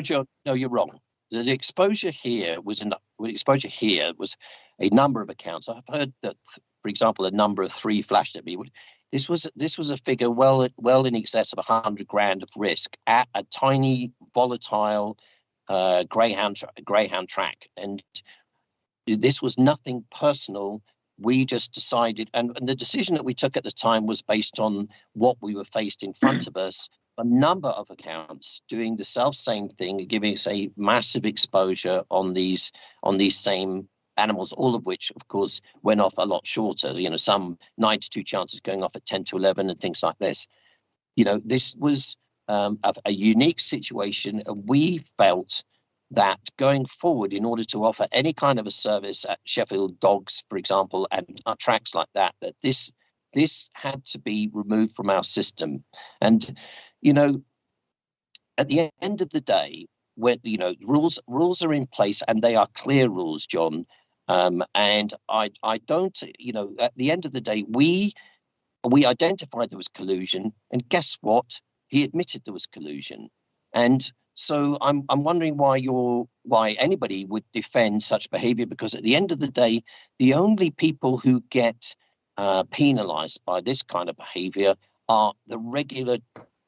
C: John. No, you're wrong. The exposure here was a number of accounts. I've heard that, for example, a number of 3 flashed at me. This was a figure well in excess of $100,000 of risk at a tiny volatile greyhound track, and this was nothing personal. We just decided, and the decision that we took at the time was based on what we were faced in front of us. A number of accounts doing the self-same thing, giving us a massive exposure on these same animals, all of which, of course, went off a lot shorter. Some 92 chances going off at 10 to 11 and things like this. This was a unique situation, and we felt that going forward, in order to offer any kind of a service at Sheffield Dogs, for example, and tracks like that this had to be removed from our system. And, at the end of the day, when rules are in place, and they are clear rules, John. And I don't, at the end of the day, we identified there was collusion, and guess what? He admitted there was collusion, and so I'm wondering why anybody would defend such behaviour, because at the end of the day, the only people who get penalised by this kind of behaviour are the regular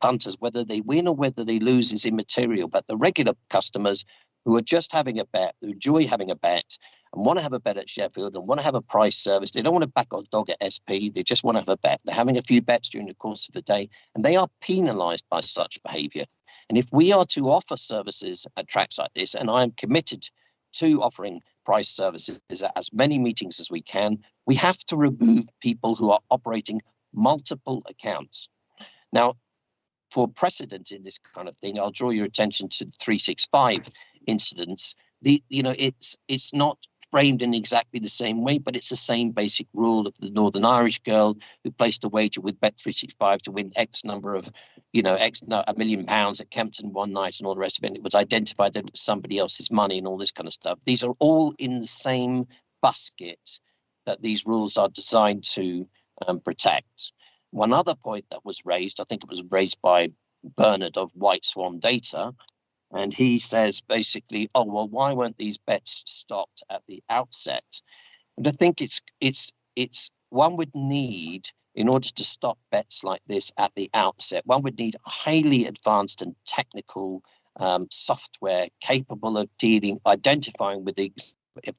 C: punters. Whether they win or whether they lose is immaterial, but the regular customers who are just having a bet, who enjoy having a bet and want to have a bet at Sheffield and want to have a price service. They don't want to back a dog at SP. They just want to have a bet. They're having a few bets during the course of the day, and they are penalised by such behaviour. And if we are to offer services at tracks like this, and I'm committed to offering price services at as many meetings as we can, we have to remove people who are operating multiple accounts. Now, for precedent in this kind of thing, I'll draw your attention to the 365 incidents. It's not framed in exactly the same way, but it's the same basic rule of the Northern Irish girl who placed a wager with Bet365 to win X number of, £1 million at Kempton one night and all the rest of it. And it was identified that it was somebody else's money and all this kind of stuff. These are all in the same basket that these rules are designed to protect. One other point that was raised, I think it was raised by Bernard of White Swan Data, and he says basically, oh, well, why weren't these bets stopped at the outset? And I think it's one would need, in order to stop bets like this at the outset, one would need highly advanced and technical software capable of identifying with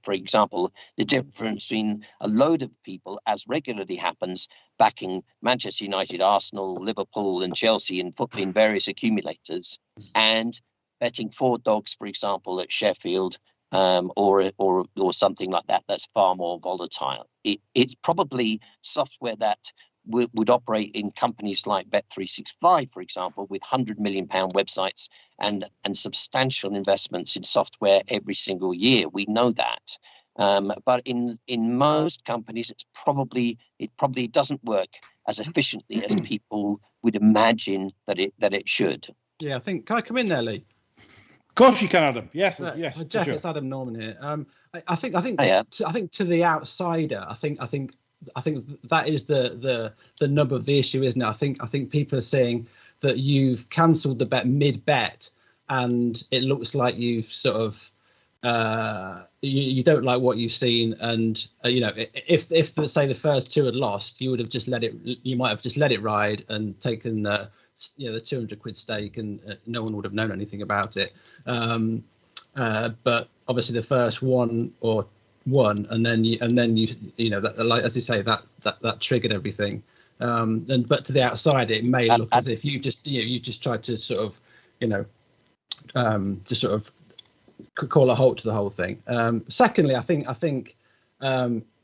C: for example, the difference between a load of people, as regularly happens, backing Manchester United, Arsenal, Liverpool and Chelsea in various accumulators, and betting 4 dogs, for example, at Sheffield, or something like that. That's far more volatile. It's probably software that would operate in companies like Bet365, for example, with £100 million websites and substantial investments in software every single year. We know that. But in most companies, it probably doesn't work as efficiently as people would imagine that it should.
F: Yeah, I think. Can I come in there, Lee?
D: Of course you can, Adam. Yes, yes.
F: Geoff,
D: sure.
F: It's Adam Norman here. I think
C: Yeah.
F: I think to the outsider, I think that is the nub of the issue, isn't it? I think people are saying that you've cancelled the bet mid-bet, and it looks like you've sort of you don't like what you've seen, and if say the first 2 had lost, you would have just you might have just let it ride and taken the £200 stake, and no one would have known anything about it. But obviously the first one, and then you that, like as you say, that triggered everything. But to the outside, it may look as if you just tried to sort of just sort of call a halt to the whole thing. Secondly, I think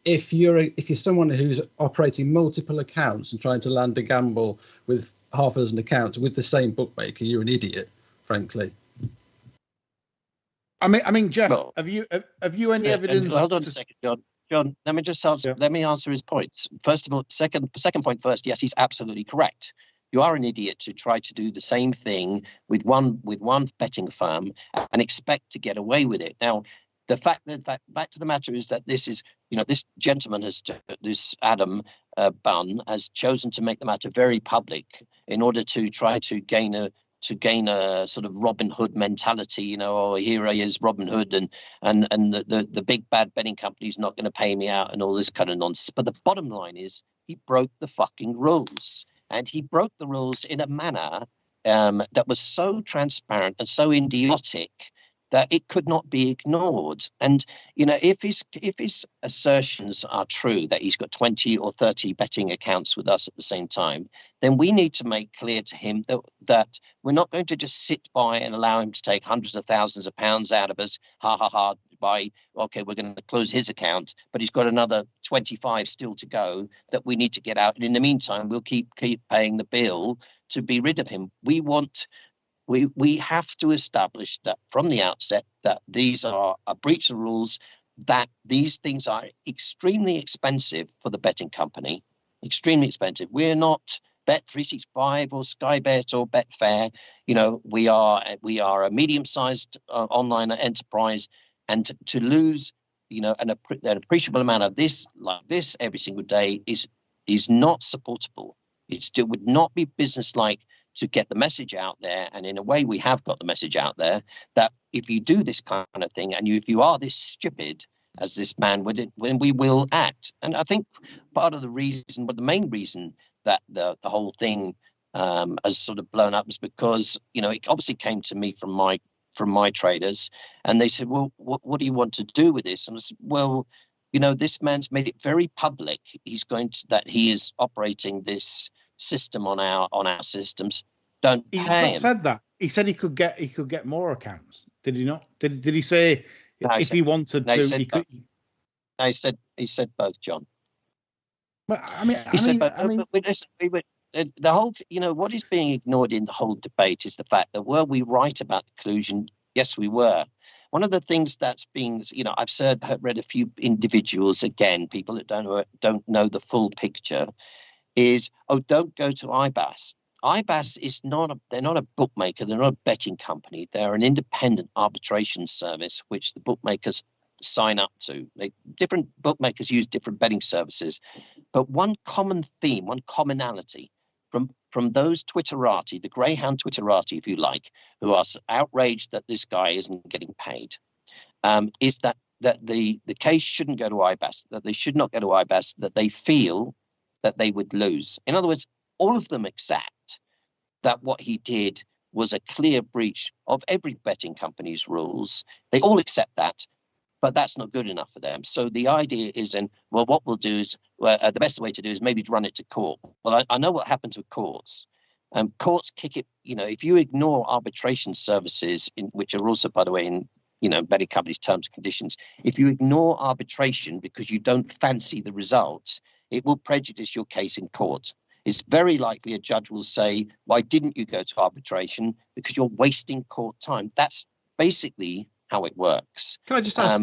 F: if you're someone who's operating multiple accounts and trying to land a gamble with half a dozen accounts with the same bookmaker, you're an idiot, frankly.
D: I mean, Geoff, have you any evidence?
C: Hold on a second, John. John, let me just answer. Yeah. Let me answer his points. First of all, second point first. Yes, he's absolutely correct. You are an idiot to try to do the same thing with one betting firm and expect to get away with it. Now, the fact of the matter is that this gentleman this Adam Bunn has chosen to make the matter very public in order to try to gain a sort of Robin Hood mentality, oh, here he is, Robin Hood, and the big bad betting company's not going to pay me out and all this kind of nonsense. But the bottom line is he broke the fucking rules, and he broke the rules in a manner that was so transparent and so idiotic that it could not be ignored. And if his assertions are true that he's got 20 or 30 betting accounts with us at the same time, then we need to make clear to him that we're not going to just sit by and allow him to take hundreds of thousands of pounds out of us, by okay, we're going to close his account, but he's got another 25 still to go that we need to get out, and in the meantime we'll keep paying the bill to be rid of him. We have to establish that from the outset that these are a breach of rules, that these things are extremely expensive for the betting company, extremely expensive. We're not Bet365 or Sky Bet or Betfair. You know, we are a medium-sized online enterprise, and to lose, you know, an appreciable amount of this like this every single day is not supportable. It would not be business-like to get the message out there. And in a way, we have got the message out there that if you do this kind of thing, and if you are this stupid as this man would, when we will act. And I think part of the reason, but the main reason that the whole thing has sort of blown up is because, you know, it obviously came to me from my traders, and they said, well, what do you want to do with this? And I said, well, you know, this man's made it very public. That he is operating this system on our systems. Don't
D: He's
C: pay
D: not
C: him.
D: said that. He said he could get more accounts. Did he not? Did he say he wanted to? He could.
C: No, he said both, John.
D: But I mean,
C: the whole, you know, what is being ignored in the whole debate is the fact that were we right about collusion? Yes, we were. One of the things that's being, you know, I've read a few individuals, again, people that don't know the full picture, is, oh, don't go to IBAS. IBAS is they're not a bookmaker, they're not a betting company. They're an independent arbitration service, which the bookmakers sign up to. Different bookmakers use different betting services, but one common theme, one commonality from those Twitterati, the Greyhound Twitterati, if you like, who are outraged that this guy isn't getting paid, is that the case shouldn't go to IBAS, that they should not go to IBAS, that they feel that they would lose. In other words, all of them accept that what he did was a clear breach of every betting company's rules. They all accept that, but that's not good enough for them. So the idea is, what we'll do is, the best way to do is maybe run it to court. Well, I know what happens with courts. Courts kick it, you know, if you ignore arbitration services, which are also, by the way, in, you know, betting companies' terms and conditions, if you ignore arbitration because you don't fancy the results, it will prejudice your case in court. It's very likely a judge will say, why didn't you go to arbitration? Because you're wasting court time. That's basically how it works.
F: Can I just ask,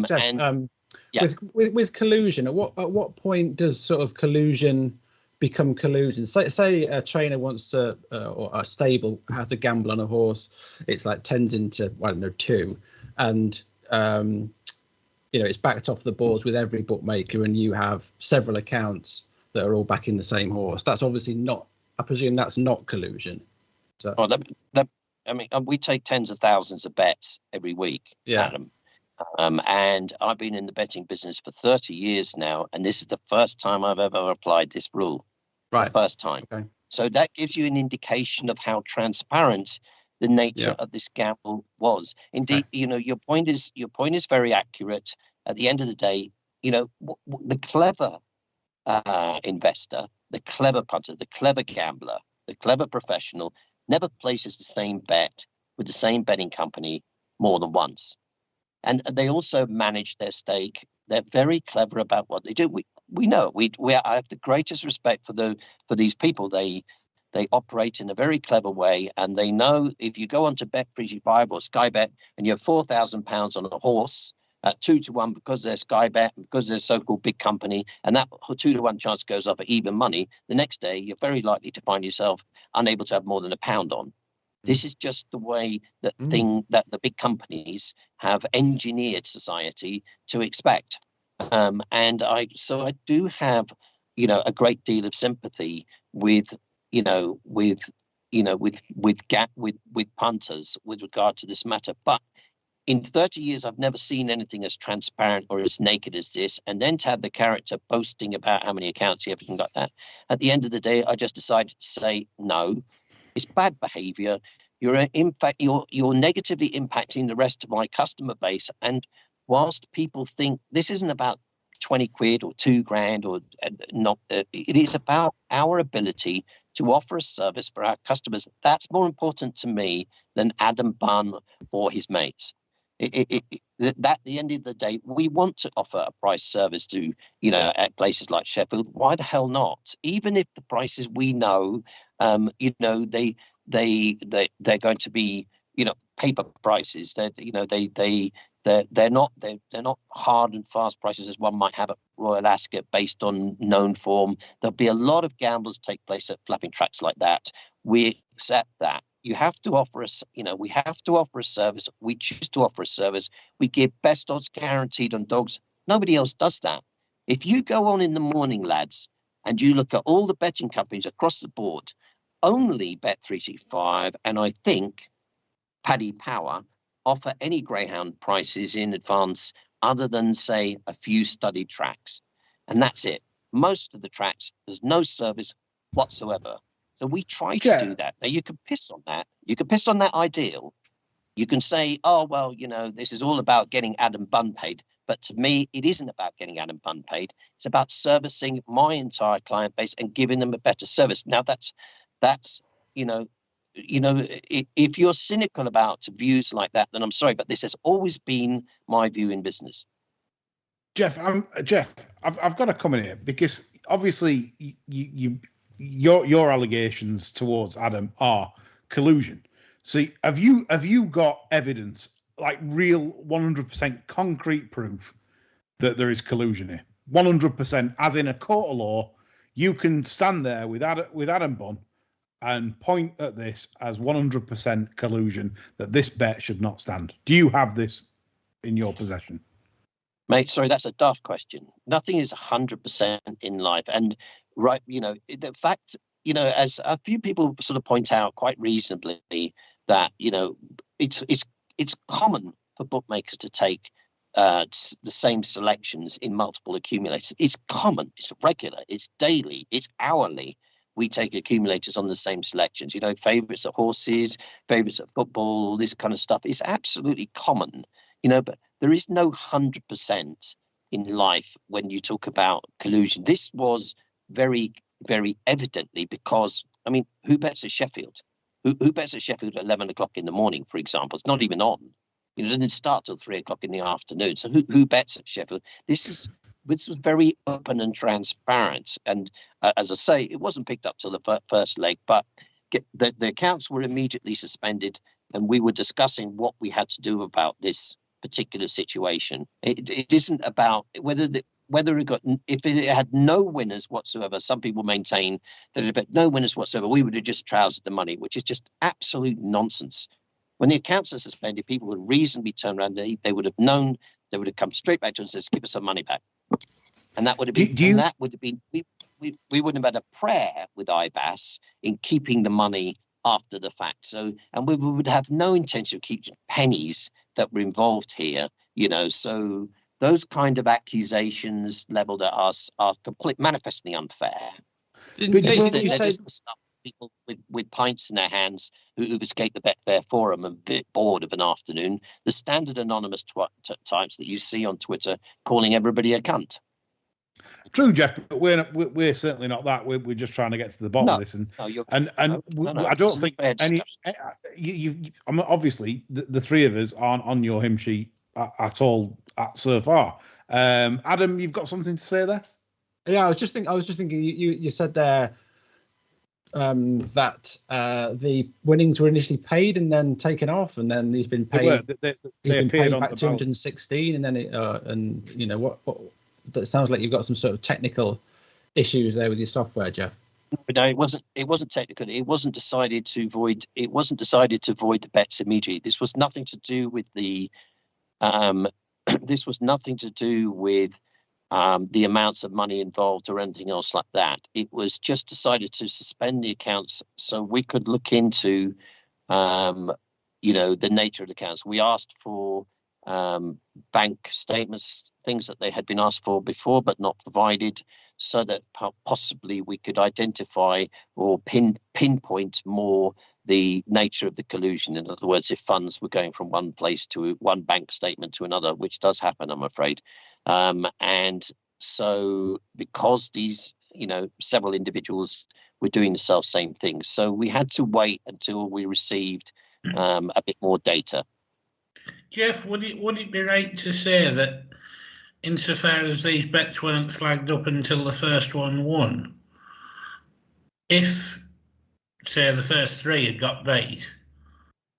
F: Geoff, with collusion, at what point does sort of collusion become collusion? Say a trainer wants to, or a stable has a gamble on a horse, it's like 10s into, I don't know, 2, and you know, it's backed off the boards with every bookmaker, and you have several accounts that are all backing the same horse. That's obviously not, I presume that's not collusion. So,
C: I mean, we take tens of thousands of bets every week, Adam. And I've been in the betting business for 30 years now, and this is the first time I've ever applied this rule.
F: Right.
C: The first time. Okay. So that gives you an indication of how transparent the nature of this gamble was. Indeed, you know, your point is very accurate. At the end of the day, you know, the clever investor, the clever punter, the clever gambler, the clever professional never places the same bet with the same betting company more than once. And they also manage their stake. They're very clever about what they do. We know. I have the greatest respect for these people. They operate in a very clever way, and they know if you go onto Bet365 or Sky Bet and you have £4,000 on a horse at 2-1 because they're Sky Bet, because they're a so-called big company, and that 2-1 chance goes up at even money, the next day you're very likely to find yourself unable to have more than £1 on. This is just the way that that the big companies have engineered society to expect. And I do have, you know, a great deal of sympathy with punters with regard to this matter. But in 30 years, I've never seen anything as transparent or as naked as this. And then to have the character boasting about how many accounts, everything like that. At the end of the day, I just decided to say no. It's bad behavior. You're negatively impacting the rest of my customer base. And whilst people think this isn't about 20 quid or £2,000 or not, it is about our ability to offer a service for our customers. That's more important to me than Adam Bunn or his mates. At the end of the day, we want to offer a price service to, you know, at places like Sheffield. Why the hell not? Even if the prices we know, you know, they're going to be, you know, paper prices. That, you know, they they're not hard and fast prices as one might have at Royal Ascot based on known form. There'll be a lot of gambles take place at flapping tracks like that. We accept that. You have to offer us, we have to offer a service. We choose to offer a service. We give best odds guaranteed on dogs. Nobody else does that. If you go on in the morning, lads, and you look at all the betting companies across the board, only Bet365 and I think Paddy Power offer any greyhound prices in advance other than, say, a few studied tracks. And that's it. Most of the tracks, there's no service whatsoever. So we try to do that. Now, you can piss on that. You can piss on that ideal. You can say, oh, well, this is all about getting Adam Bunn paid. But to me, it isn't about getting Adam Bunn paid. It's about servicing my entire client base and giving them a better service. Now, that's if you're cynical about views like that, then I'm sorry, but this has always been my view in business.
D: Geoff, I've got to come in here because obviously your allegations towards Adam are collusion. So have you got evidence, like real 100% concrete proof that there is collusion here? 100%, as in a court of law, you can stand there with Adam Bunn and point at this as 100% collusion, that this bet should not stand. Do you have this in your possession?
C: Mate, sorry, that's a daft question. Nothing is 100% in life. And right, the fact, as a few people sort of point out quite reasonably, that, it's common for bookmakers to take the same selections in multiple accumulators. It's common, it's regular, it's daily, it's hourly. We take accumulators on the same selections, favorites of horses, favorites of football, all this kind of stuff. It's absolutely common, but there is no 100% in life when you talk about collusion. This was very, very evidently because, who bets at Sheffield? Who bets at Sheffield at 11 o'clock in the morning, for example? It's not even on. It doesn't start till 3 o'clock in the afternoon. So who bets at Sheffield? This was very open and transparent. And as I say, it wasn't picked up till the first leg, but the accounts were immediately suspended, and we were discussing what we had to do about this particular situation. It isn't about if it had no winners whatsoever. Some people maintain that if it had no winners whatsoever, we would have just trousered the money, which is just absolute nonsense. When the accounts are suspended, people would reasonably turn around. They would have known. They would have come straight back to us and said, "Give us some money back," and that would have been. We wouldn't have had a prayer with IBAS in keeping the money after the fact. So, and we would have no intention of keeping pennies that were involved here. So those kind of accusations leveled at us are manifestly unfair. They're just the stuff people with pints in their hands who've escaped the Betfair forum and a bit bored of an afternoon. The standard anonymous types that you see on Twitter calling everybody a cunt.
D: True, Geoff, but we're certainly not that. We're just trying to get to the bottom of this, I don't think any. Obviously, the three of us aren't on your hymn sheet at all so far. Adam, you've got something to say there?
F: Yeah, I was just thinking. You said there that the winnings were initially paid and then taken off, and then he's been paid. He's been paid back 216, and then what? That sounds like you've got some sort of technical issues there with your software, Geoff.
C: No, it wasn't technical. It wasn't decided to void. It wasn't decided to void the bets immediately. This was nothing to do with the. This was nothing to do with the amounts of money involved or anything else like that. It was just decided to suspend the accounts so we could look into, the nature of the accounts. We asked for bank statements, things that they had been asked for before but not provided, so that possibly we could identify or pinpoint more the nature of the collusion. In other words, if funds were going from one place to one bank statement to another, which does happen, I'm afraid. And so because these, several individuals were doing the same thing, so we had to wait until we received a bit more data.
E: Geoff, would it be right to say that insofar as these bets weren't flagged up until the first one won, if, say, the first three had got right,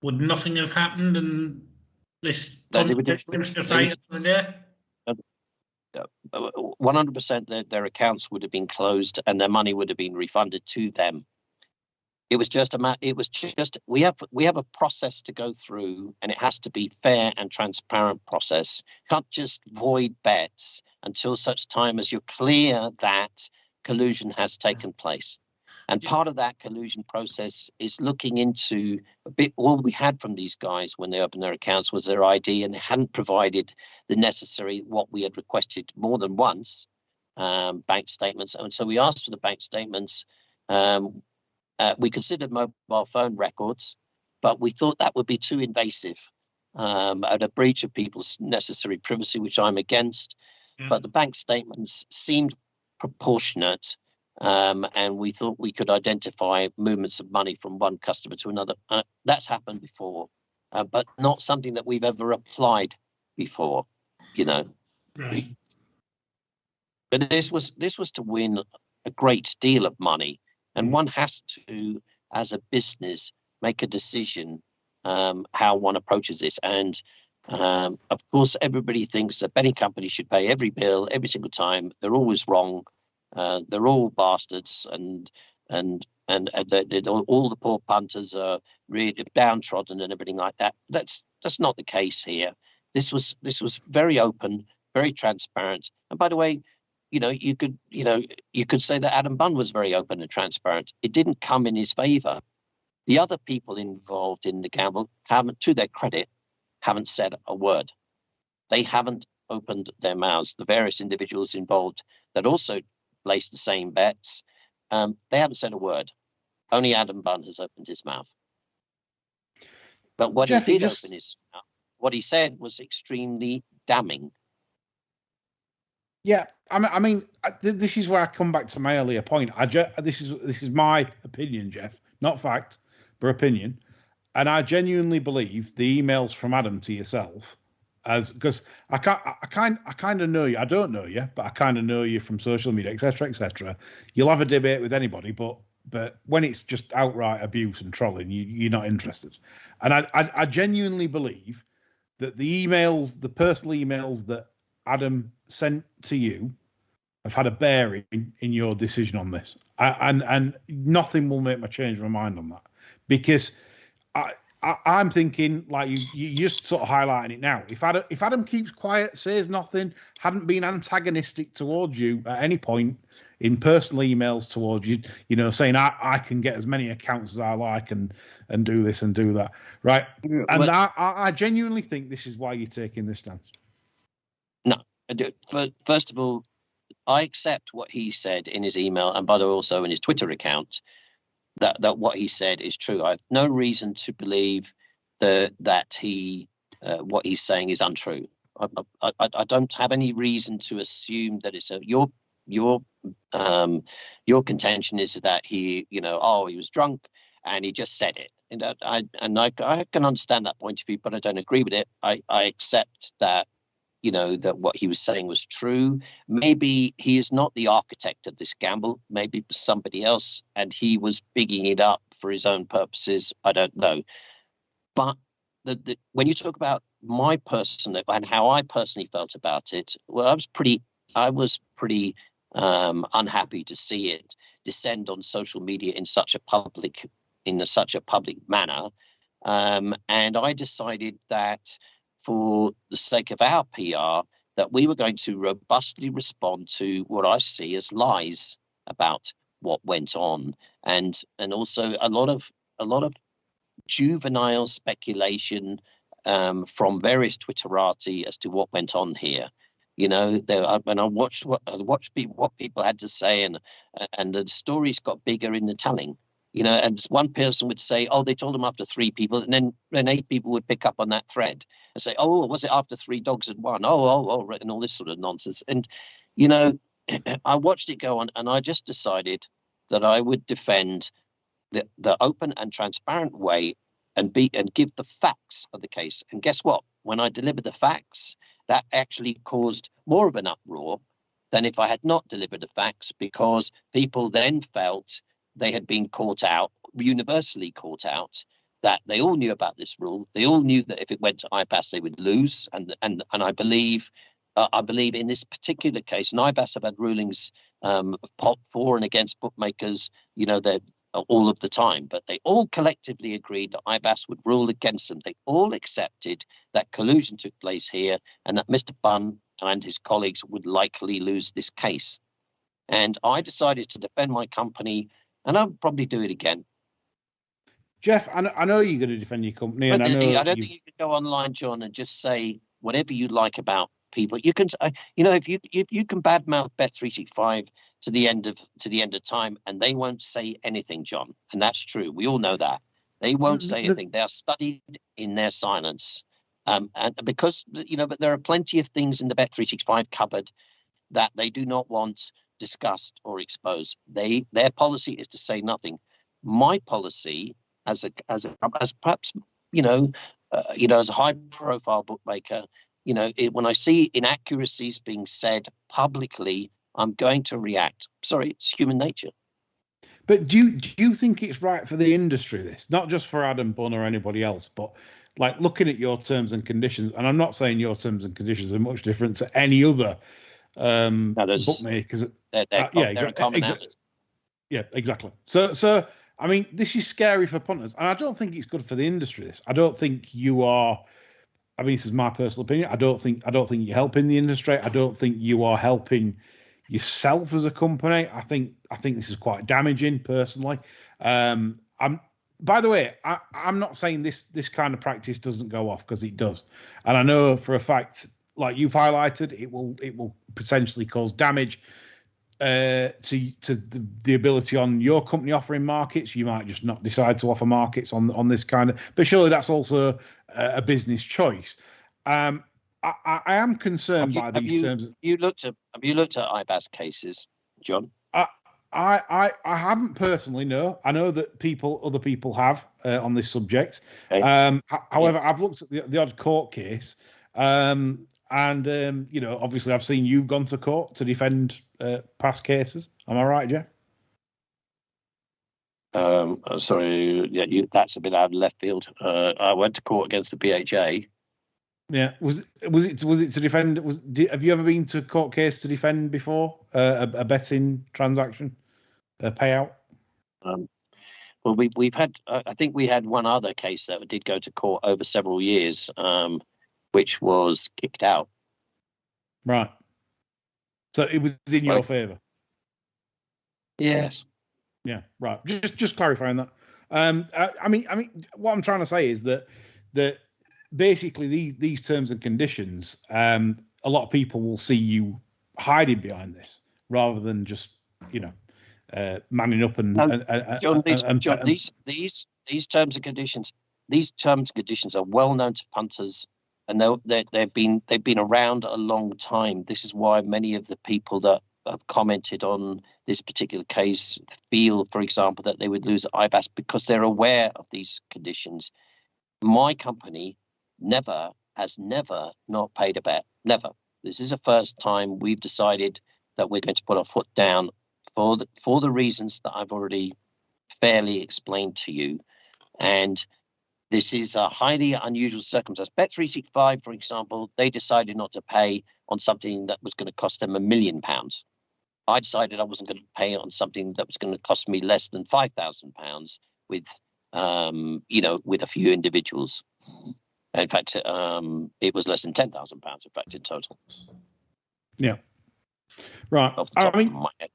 E: would nothing have happened and This
C: They were doing-
E: stuff right over there.
C: 100% their accounts would have been closed and their money would have been refunded to them. It was just we have a process to go through, and it has to be fair and transparent process. You can't just void bets until such time as you're clear that collusion has taken place. And part of that collusion process is looking into a bit. All we had from these guys when they opened their accounts was their ID, and they hadn't provided the necessary, what we had requested more than once, bank statements. And so we asked for the bank statements. We considered mobile phone records, but we thought that would be too invasive, at a breach of people's necessary privacy, which I'm against. But the bank statements seemed proportionate. And we thought we could identify movements of money from one customer to another. That's happened before, but not something that we've ever applied before,
E: Right.
C: But this was to win a great deal of money, and one has to, as a business, make a decision how one approaches this. And of course, everybody thinks that betting companies should pay every bill every single time. They're always wrong. They're all bastards, and all the poor punters are really downtrodden and everything like that. That's not the case here. This was very open, very transparent. And by the way, you could say that Adam Bunn was very open and transparent. It didn't come in his favor. The other people involved in the gamble haven't, to their credit, haven't said a word. They haven't opened their mouths. The various individuals involved that also placed the same bets, they haven't said a word. Only Adam Bunn has opened his mouth. But what
D: Geoff,
C: he did open his mouth, what he said was extremely damning.
D: Yeah, I mean, this is where I come back to my earlier point. This is my opinion, Geoff, not fact, but opinion, and I genuinely believe the emails from Adam to yourself, because I kind of know you. I don't know you, but I kind of know you from social media, etc., etc. You'll have a debate with anybody, but when it's just outright abuse and trolling, you're not interested. And I genuinely believe that the personal emails that Adam sent to you have had a bearing in your decision on this. And nothing will make me change my mind on that, because I'm thinking, like you just sort of highlighting it now. If Adam keeps quiet, says nothing, hadn't been antagonistic towards you at any point in personal emails towards you, saying I can get as many accounts as I like and do this and do that, right? And I genuinely think this is why you're taking this stance.
C: No, first of all, I accept what he said in his email, and by the way, also in his Twitter account, that what he said is true. I have no reason to believe that he what he's saying is untrue. I don't have any reason to assume that it's your contention is that he he was drunk and he just said it. And I can understand that point of view, but I don't agree with it. I accept that that what he was saying was true. Maybe he is not the architect of this gamble. Maybe it was somebody else, and he was bigging it up for his own purposes. I don't know. But when you talk about my personal and how I personally felt about it, well, I was pretty unhappy to see it descend on social media in such a public manner, and I decided that, for the sake of our PR, that we were going to robustly respond to what I see as lies about what went on, and also a lot of juvenile speculation from various Twitterati as to what went on here. When I watched what people had to say, and the stories got bigger in the telling. And one person would say, "Oh, they told him after 3 people," and then 8 people would pick up on that thread and say, "Oh, was it after 3 dogs had won? Oh, and all this sort of nonsense." And I watched it go on, and I just decided that I would defend the open and transparent way and give the facts of the case. And guess what? When I delivered the facts, that actually caused more of an uproar than if I had not delivered the facts, because people then felt they had been caught out, universally caught out, that they all knew about this rule. They all knew that if it went to IBAS, they would lose. And I believe in this particular case, and IBAS have had rulings for and against bookmakers, that all of the time, but they all collectively agreed that IBAS would rule against them. They all accepted that collusion took place here and that Mr. Bunn and his colleagues would likely lose this case. And I decided to defend my company, and I'll probably do it again.
D: Geoff, I know you're going to defend your company,
C: But
D: and
C: I don't think you can go online, John, and just say whatever you like about people. You can, if you can badmouth Bet365 to the end of time, and they won't say anything, John, and that's true. We all know that they won't say anything. They are studied in their silence, and because but there are plenty of things in the Bet365 cupboard that they do not want discussed or exposed. Their policy is to say nothing. My policy, as perhaps as a high profile bookmaker, when I see inaccuracies being said publicly, I'm going to react. Sorry, it's human nature.
D: But do you think it's right for the industry, this, not just for Adam Bunn or anybody else, but like looking at your terms and conditions? And I'm not saying your terms and conditions are much different to any other bookmakers. Exactly. So I mean, this is scary for punters, and I don't think it's good for the industry. I don't think you are. I mean, this is my personal opinion. I don't think you're helping the industry. I don't think you are helping yourself as a company. I think this is quite damaging, personally. By the way, I'm not saying this kind of practice doesn't go off, because it does, and I know for a fact, like you've highlighted, it will potentially cause damage to the ability on your company offering markets. You might just not decide to offer markets on this kind of, but surely that's also a business choice. I am concerned by these terms.
C: Have you looked at IBAS cases, John?
D: I haven't personally, no. I know that other people have on this subject.
C: Okay.
D: However, I've looked at the odd court case, and obviously I've seen you've gone to court to defend past cases. Am I right, Geoff?
C: Sorry, that's a bit out of left field. I went to court against the BHA.
D: Yeah, was it to defend? Have you ever been to court case to defend before a betting transaction, a payout?
C: Well, we've had. I think we had one other case that did go to court over several years, which was kicked out.
D: Right. So it was in your favour.
C: Yes.
D: Yeah. Right. Just clarifying that. I mean, what I'm trying to say is that basically these terms and conditions, a lot of people will see you hiding behind this rather than just manning up and.
C: John, these terms and conditions are well known to punters, and they've been around a long time. This is why many of the people that have commented on this particular case feel, for example, that they would lose at IBAS because they're aware of these conditions. My company has never not paid a bet. Never. This is the first time we've decided that we're going to put our foot down for the reasons that I've already fairly explained to you. And this is a highly unusual circumstance. Bet365, for example, they decided not to pay on something that was going to cost them £1 million. I decided I wasn't going to pay on something that was going to cost me less than £5,000 with a few individuals. In fact, it was less than £10,000, in fact, in total.
D: Yeah. Right.
C: Off the top of my head.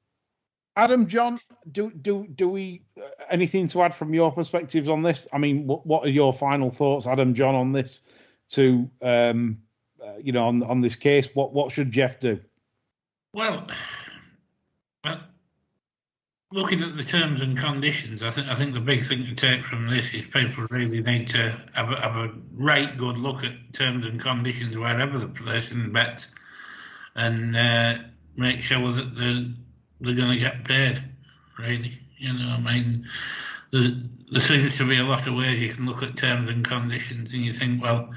D: Adam, John, do we anything to add from your perspectives on this? I mean, what are your final thoughts, Adam, John, on this? On this case, what should Geoff do?
E: Well, looking at the terms and conditions, I think the big thing to take from this is people really need to have a right good look at terms and conditions wherever they're placing bets, and make sure that they're going to get paid. Really, I mean, there seems to be a lot of ways you can look at terms and conditions, and you think, well,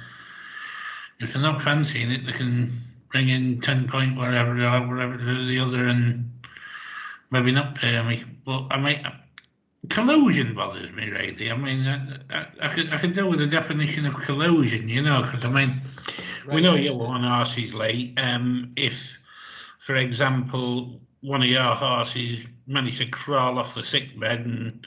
E: if they're not fancying it, they can bring in 10 point whatever the other, and maybe not pay me. But I mean, collusion bothers me, really. I mean, I can deal with the definition of collusion, because, I mean, we know your one horse is late. If, for example, one of your horses managed to crawl off the sick bed and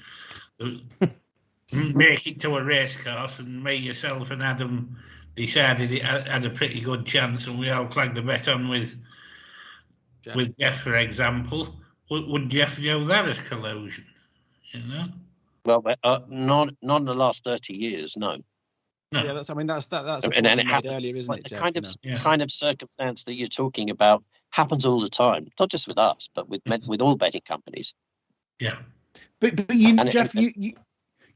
E: make it to a race course, and me, yourself, and Adam decided it had a pretty good chance, and we all clagged the bet on with Geoff, for example, would Geoff do that as collusion?
C: Well, not in the last 30 years, no.
F: Yeah, that's a point
C: and it
F: made
C: happens,
F: earlier, isn't it,
C: the
F: Geoff?
C: kind of circumstance that you're talking about happens all the time, not just with us, but with all betting companies.
E: Yeah.
D: But Geoff,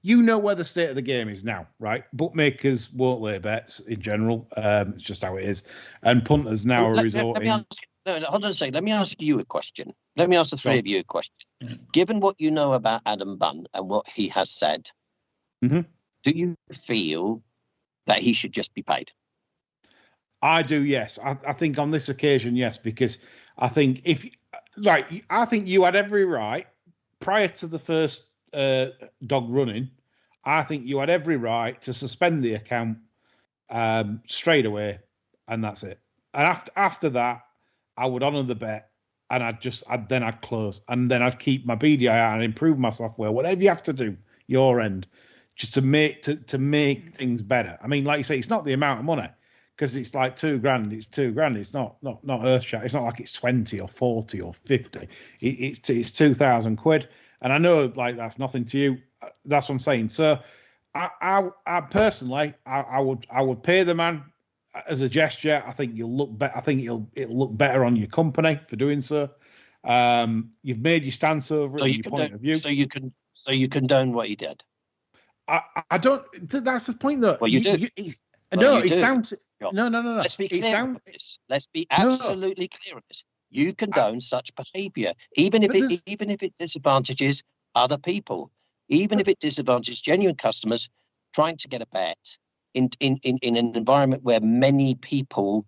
D: you know where the state of the game is now, right? Bookmakers won't lay bets in general. It's just how it is. And punters now are resorting.
C: Hold on a second. Let me ask you a question. Let me ask the three of you a question. Given what you know about Adam Bunn and what he has said, do you feel that he should just be paid?
D: I do, yes. I think on this occasion, yes, because I think I think you had every right prior to the first dog running. I think you had every right to suspend the account straight away, and that's it. And after that, I would honour the bet, and I'd close, and then I'd keep my BDI and improve my software, whatever you have to do, your end, just to make things better. I mean, like you say, it's not the amount of money, because it's like $2,000. It's $2,000. It's not earth shattering. It's not like it's 20 or 40 or 50. It's £2,000, and I know like that's nothing to you. That's what I'm saying. So, I personally, I would pay the man as a gesture. I think you'll look better. I think it'll look better on your company for doing so. You've made your stance over it, your point of view.
C: So you condone what he did.
D: I don't. That's the point, though.
C: Well, you do.
D: It's down to.
C: John.
D: No.
C: Let's be clear on this. Let's be absolutely clear on this. You condone such behaviour, even if it disadvantages other people, even if it disadvantages genuine customers trying to get a bet in an environment where many people,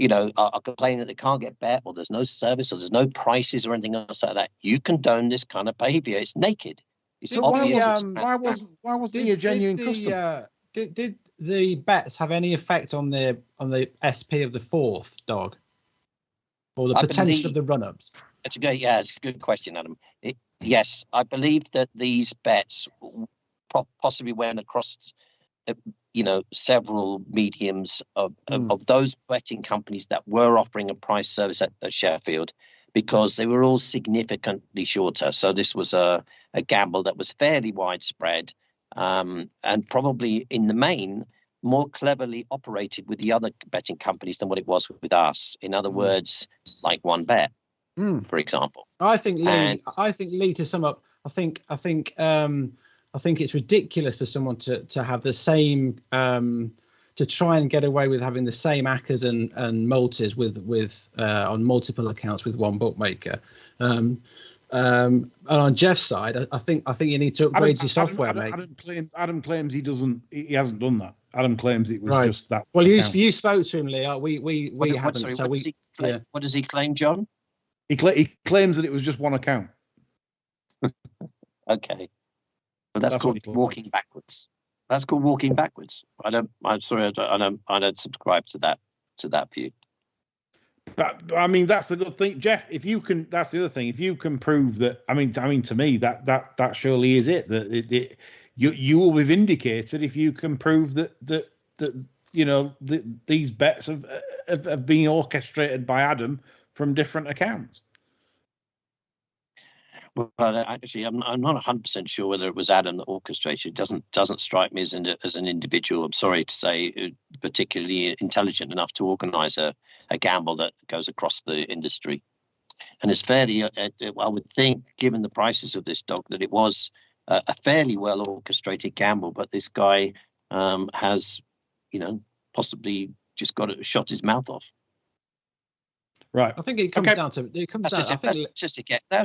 C: are complaining that they can't get bet, or there's no service, or there's no prices, or anything else like that. You condone this kind of behavior. It's naked. It's obvious.
D: Why was he a genuine customer?
F: Did the bets have any effect on the SP of the fourth dog, or the potential of the run-ups?
C: It's a good question, Adam. Yes, I believe that these bets possibly went across, several mediums of those betting companies that were offering a price service at Sheffield, because they were all significantly shorter. So this was a gamble that was fairly widespread, and probably in the main more cleverly operated with the other betting companies than what it was with us. In other words, like one bet, for example.
F: I think Lee, to sum up, I think it's ridiculous for someone to have the same to try and get away with having the same ACCAs and multis with on multiple accounts with one bookmaker. And on Geoff's side, I think you need to upgrade your software, mate.
D: Adam claims he hasn't done that. Adam claims it was just that.
F: Well, you spoke to him, Lee. We haven't.
C: What does he claim, John?
D: He claims that it was just one account.
C: Okay, but that's called walking backwards. That's called walking backwards. I'm sorry. I don't subscribe to that view.
D: But I mean, that's the good thing, Geoff. If you can, that's the other thing. If you can prove that, I mean, to me, that surely is it. That you will be vindicated if you can prove that these bets have been orchestrated by Adam from different accounts.
C: Well, actually, I'm not 100% sure whether it was Adam that orchestrated. It doesn't strike me as an individual, I'm sorry to say, particularly intelligent enough to organise a gamble that goes across the industry. And it's fairly, I would think, given the prices of this dog, that it was a fairly well orchestrated gamble. But this guy has, possibly just shot his mouth off.
D: Right.
F: I think it comes down to
C: that's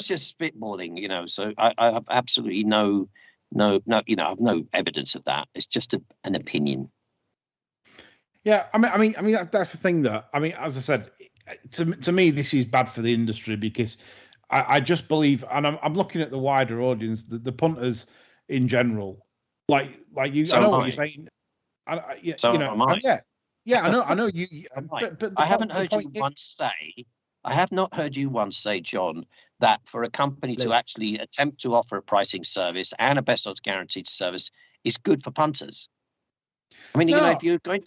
C: just spitballing, So I have absolutely no, I have no evidence of that. It's just an opinion.
D: Yeah, I mean that's the thing, though. I mean, as I said, to me, this is bad for the industry, because I just believe, and I'm looking at the wider audience, the punters in general, like you.
C: So
D: I know
C: am
D: what
C: I.
D: you're saying.
C: So am I.
D: Yeah, I know you.
C: Right.
D: But
C: I haven't heard you
D: point is,
C: once say. I have not heard you once say, John, that for a company to actually attempt to offer a pricing service and a best odds guaranteed service is good for punters. I mean,
D: No.
C: if you're going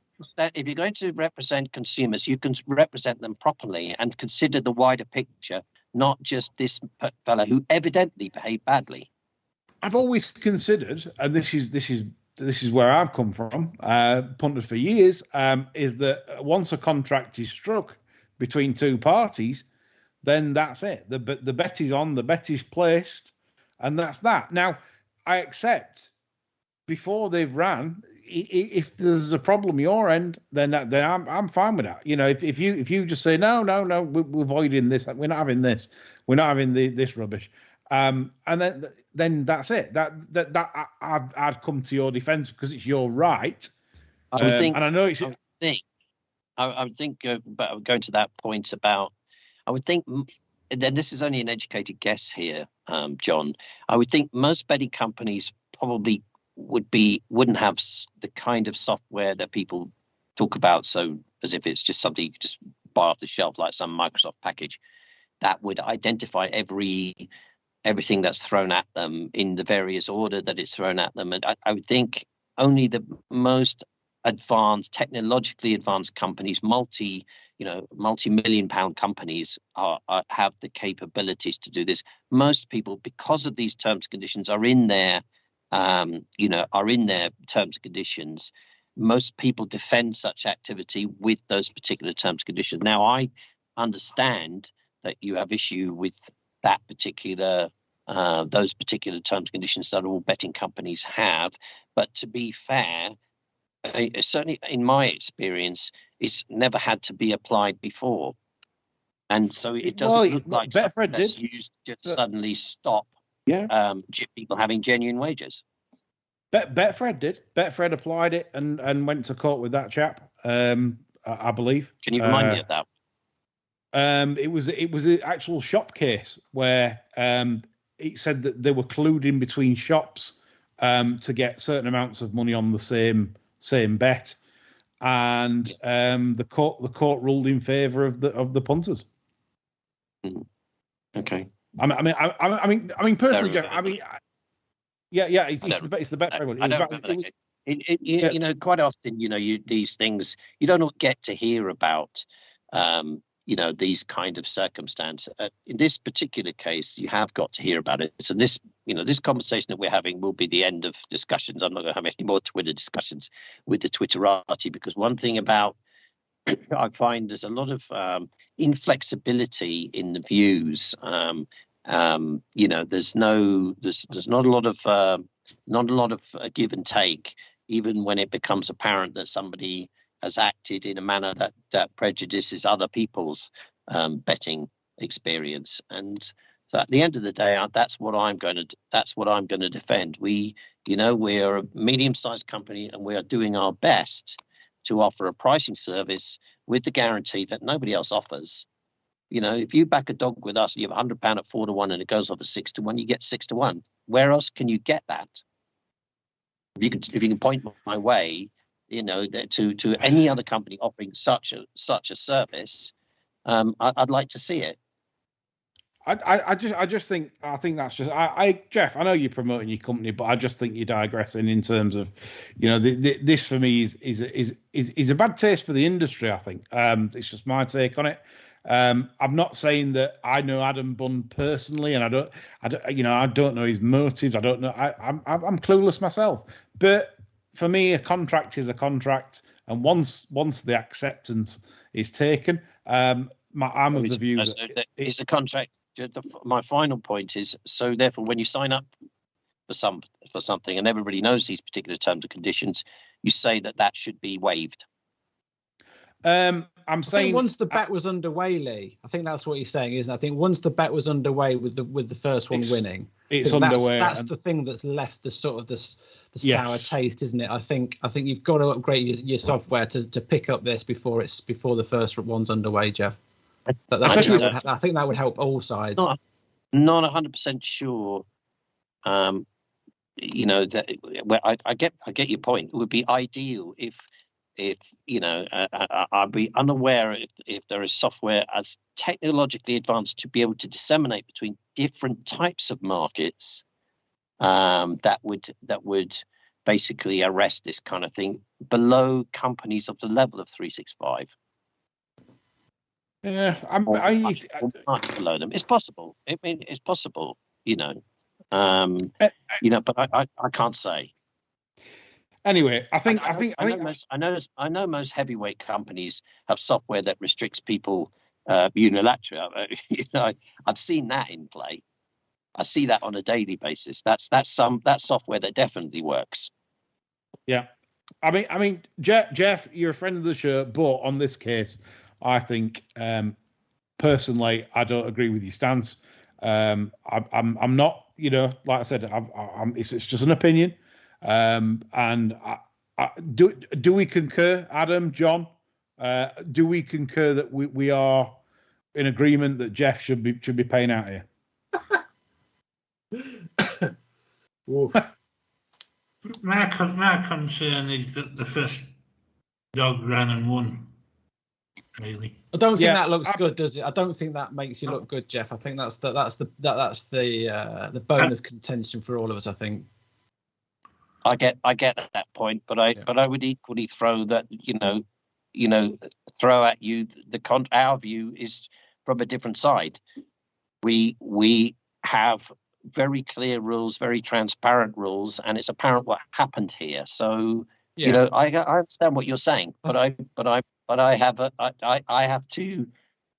C: to represent consumers, you can represent them properly and consider the wider picture, not just this fellow who evidently behaved badly.
D: I've always considered, and this is where I've come from, punted for years, is that once a contract is struck between two parties, then that's it. The bet is on, the bet is placed, and that's that. Now, I accept before they've ran, if there's a problem your end, then I'm fine with that. You know, if you just say no, we're avoiding this, we're not having this, we're not having this rubbish. And then that's it. That I'd come to your defence because it's your right.
C: I would think,
D: and I know it's.
C: I would think, but going to that point about, I would think, then this is only an educated guess here, John. I would think most betting companies probably wouldn't have the kind of software that people talk about, so as if it's just something you could just buy off the shelf like some Microsoft package that would identify everything that's thrown at them in the various order that it's thrown at them. And I would think only the most advanced, technologically advanced companies, multi-million pound companies have the capabilities to do this. Most people, because of these terms and conditions, are in their terms and conditions. Most people defend such activity with those particular terms and conditions. Now, I understand that you have issue with that particular those particular terms and conditions that all betting companies have. But to be fair, certainly in my experience, it's never had to be applied before. And so it doesn't look like something that's used to just suddenly stop people having genuine wagers.
D: Betfred did. Betfred applied it and went to court with that chap, I believe.
C: Can you remind me of that?
D: It was an actual shop case where it said that they were colluding between shops to get certain amounts of money on the same bet, and the court ruled in favour of the punters.
C: Okay.
D: I mean, personally, Geoff. It's the Betfred one.
C: You know, quite often, these things you don't get to hear about. These kind of circumstances. In this particular case, you have got to hear about it. So this conversation that we're having will be the end of discussions. I'm not going to have any more Twitter discussions with the Twitterati, because one thing about I find there's a lot of inflexibility in the views. There's not a lot of give and take, even when it becomes apparent that somebody has acted in a manner that prejudices other people's betting experience. And so at the end of the day, that's what I'm going to defend. We're a medium-sized company, and we are doing our best to offer a pricing service with the guarantee that nobody else offers. If you back a dog with us, you have £100 at 4 to 1, and it goes off at 6 to 1, you get 6 to 1. Where else can you get that? If you can point my way, to any other company offering such a service, I'd like to see it.
D: I think that's just Geoff, I know you're promoting your company, but I just think you're digressing in terms of, this for me is a bad taste for the industry. I think it's just my take on it. I'm not saying that I know Adam Bunn personally, and I don't know his motives. I don't know. I'm clueless myself, but for me, a contract is a contract, and once the acceptance is taken, I'm of the view that
C: it's a contract. My final point is, so therefore, when you sign up for something, and everybody knows these particular terms and conditions, you say that should be waived.
D: I'm saying
F: once the bet was underway, Lee. I think that's what he's saying, isn't it? I think once the bet was underway with the first one winning,
D: it's underway.
F: That's the thing that's left the sort of the sour taste, isn't it? I think you've got to upgrade your software to pick up this before the first one's underway, Geoff. I think that would help all sides.
C: not 100% sure. You know, that, well, I get your point. It would be ideal if you know, I'd be unaware if there is software as technologically advanced to be able to disseminate between different types of markets, that would basically arrest this kind of thing below companies of the level of 365.
D: Yeah,
C: Much below them. It's possible. I mean, it's possible. You know, but I can't say.
D: Anyway, I
C: know most heavyweight companies have software that restricts people unilaterally. You know, I've seen that in play. I see that on a daily basis. That's software that definitely works.
D: Yeah, I mean, Geoff, you're a friend of the show, but on this case, I think personally, I don't agree with your stance. I'm not, you know, like I said, it's just an opinion. And do we concur, Adam, John? Do we concur that we are in agreement that Geoff should be paying out here?
E: My concern is that the first dog ran and won. Really,
F: I don't think that looks good, does it? I don't think that makes you look good, Geoff. I think that's the bone of contention for all of us. I think.
C: I get that point, but I would equally throw that throw at you our view is from a different side. We have very clear rules, very transparent rules, and it's apparent what happened here. So you know, I understand what you're saying, but I have to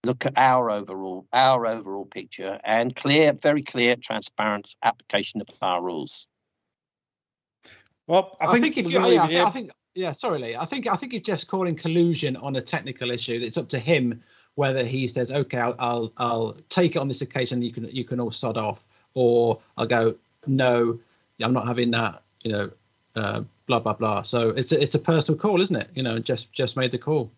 C: look at our overall picture and very clear, transparent application of our rules.
D: Well, I think
F: sorry, Lee. I think if Geoff's calling collusion on a technical issue, it's up to him whether he says, okay, I'll take it on this occasion. You can all sod off, or I'll go, no, I'm not having that. You know, blah blah blah. So it's a personal call, isn't it? You know, just made the call.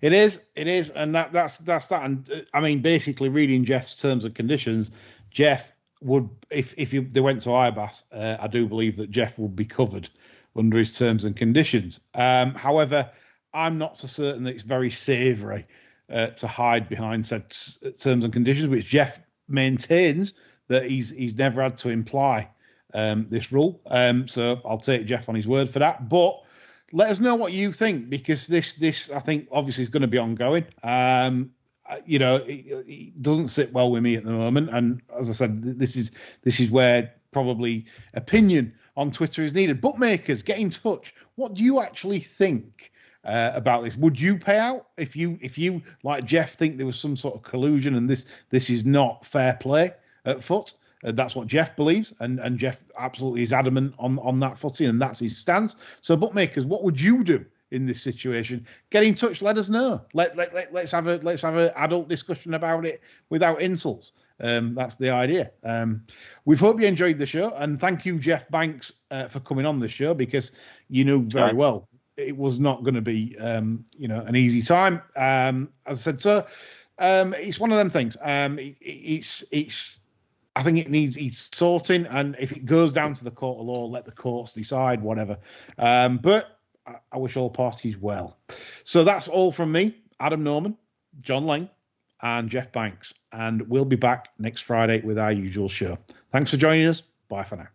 D: It is, and that's that. And I mean, basically, reading Geoff's terms and conditions, Geoff would, if they went to IBAS, I do believe that Geoff would be covered under his terms and conditions. However, I'm not so certain that it's very savoury to hide behind said terms and conditions, which Geoff maintains that he's never had to imply this rule. So I'll take Geoff on his word for that. But let us know what you think, because this I think obviously is going to be ongoing. You know, it doesn't sit well with me at the moment, and as I said, this is where probably opinion on Twitter is needed. Bookmakers, get in touch. What do you actually think about this? Would you pay out if you like Geoff think there was some sort of collusion and this is not fair play at foot? That's what Geoff believes, and Geoff absolutely is adamant on that footing, and that's his stance. So, bookmakers, what would you do in this situation? Get in touch. Let us know. Let's have a adult discussion about it without insults. That's the idea. We hope you enjoyed the show, and thank you, Geoff Banks, for coming on the show, because you knew very well it was not going to be an easy time. As I said, so it's one of them things. It's I think it needs sorting, and if it goes down to the court of law, let the courts decide, whatever. But I wish all parties well. So that's all from me, Adam Norman, John Lang, and Geoff Banks. And we'll be back next Friday with our usual show. Thanks for joining us. Bye for now.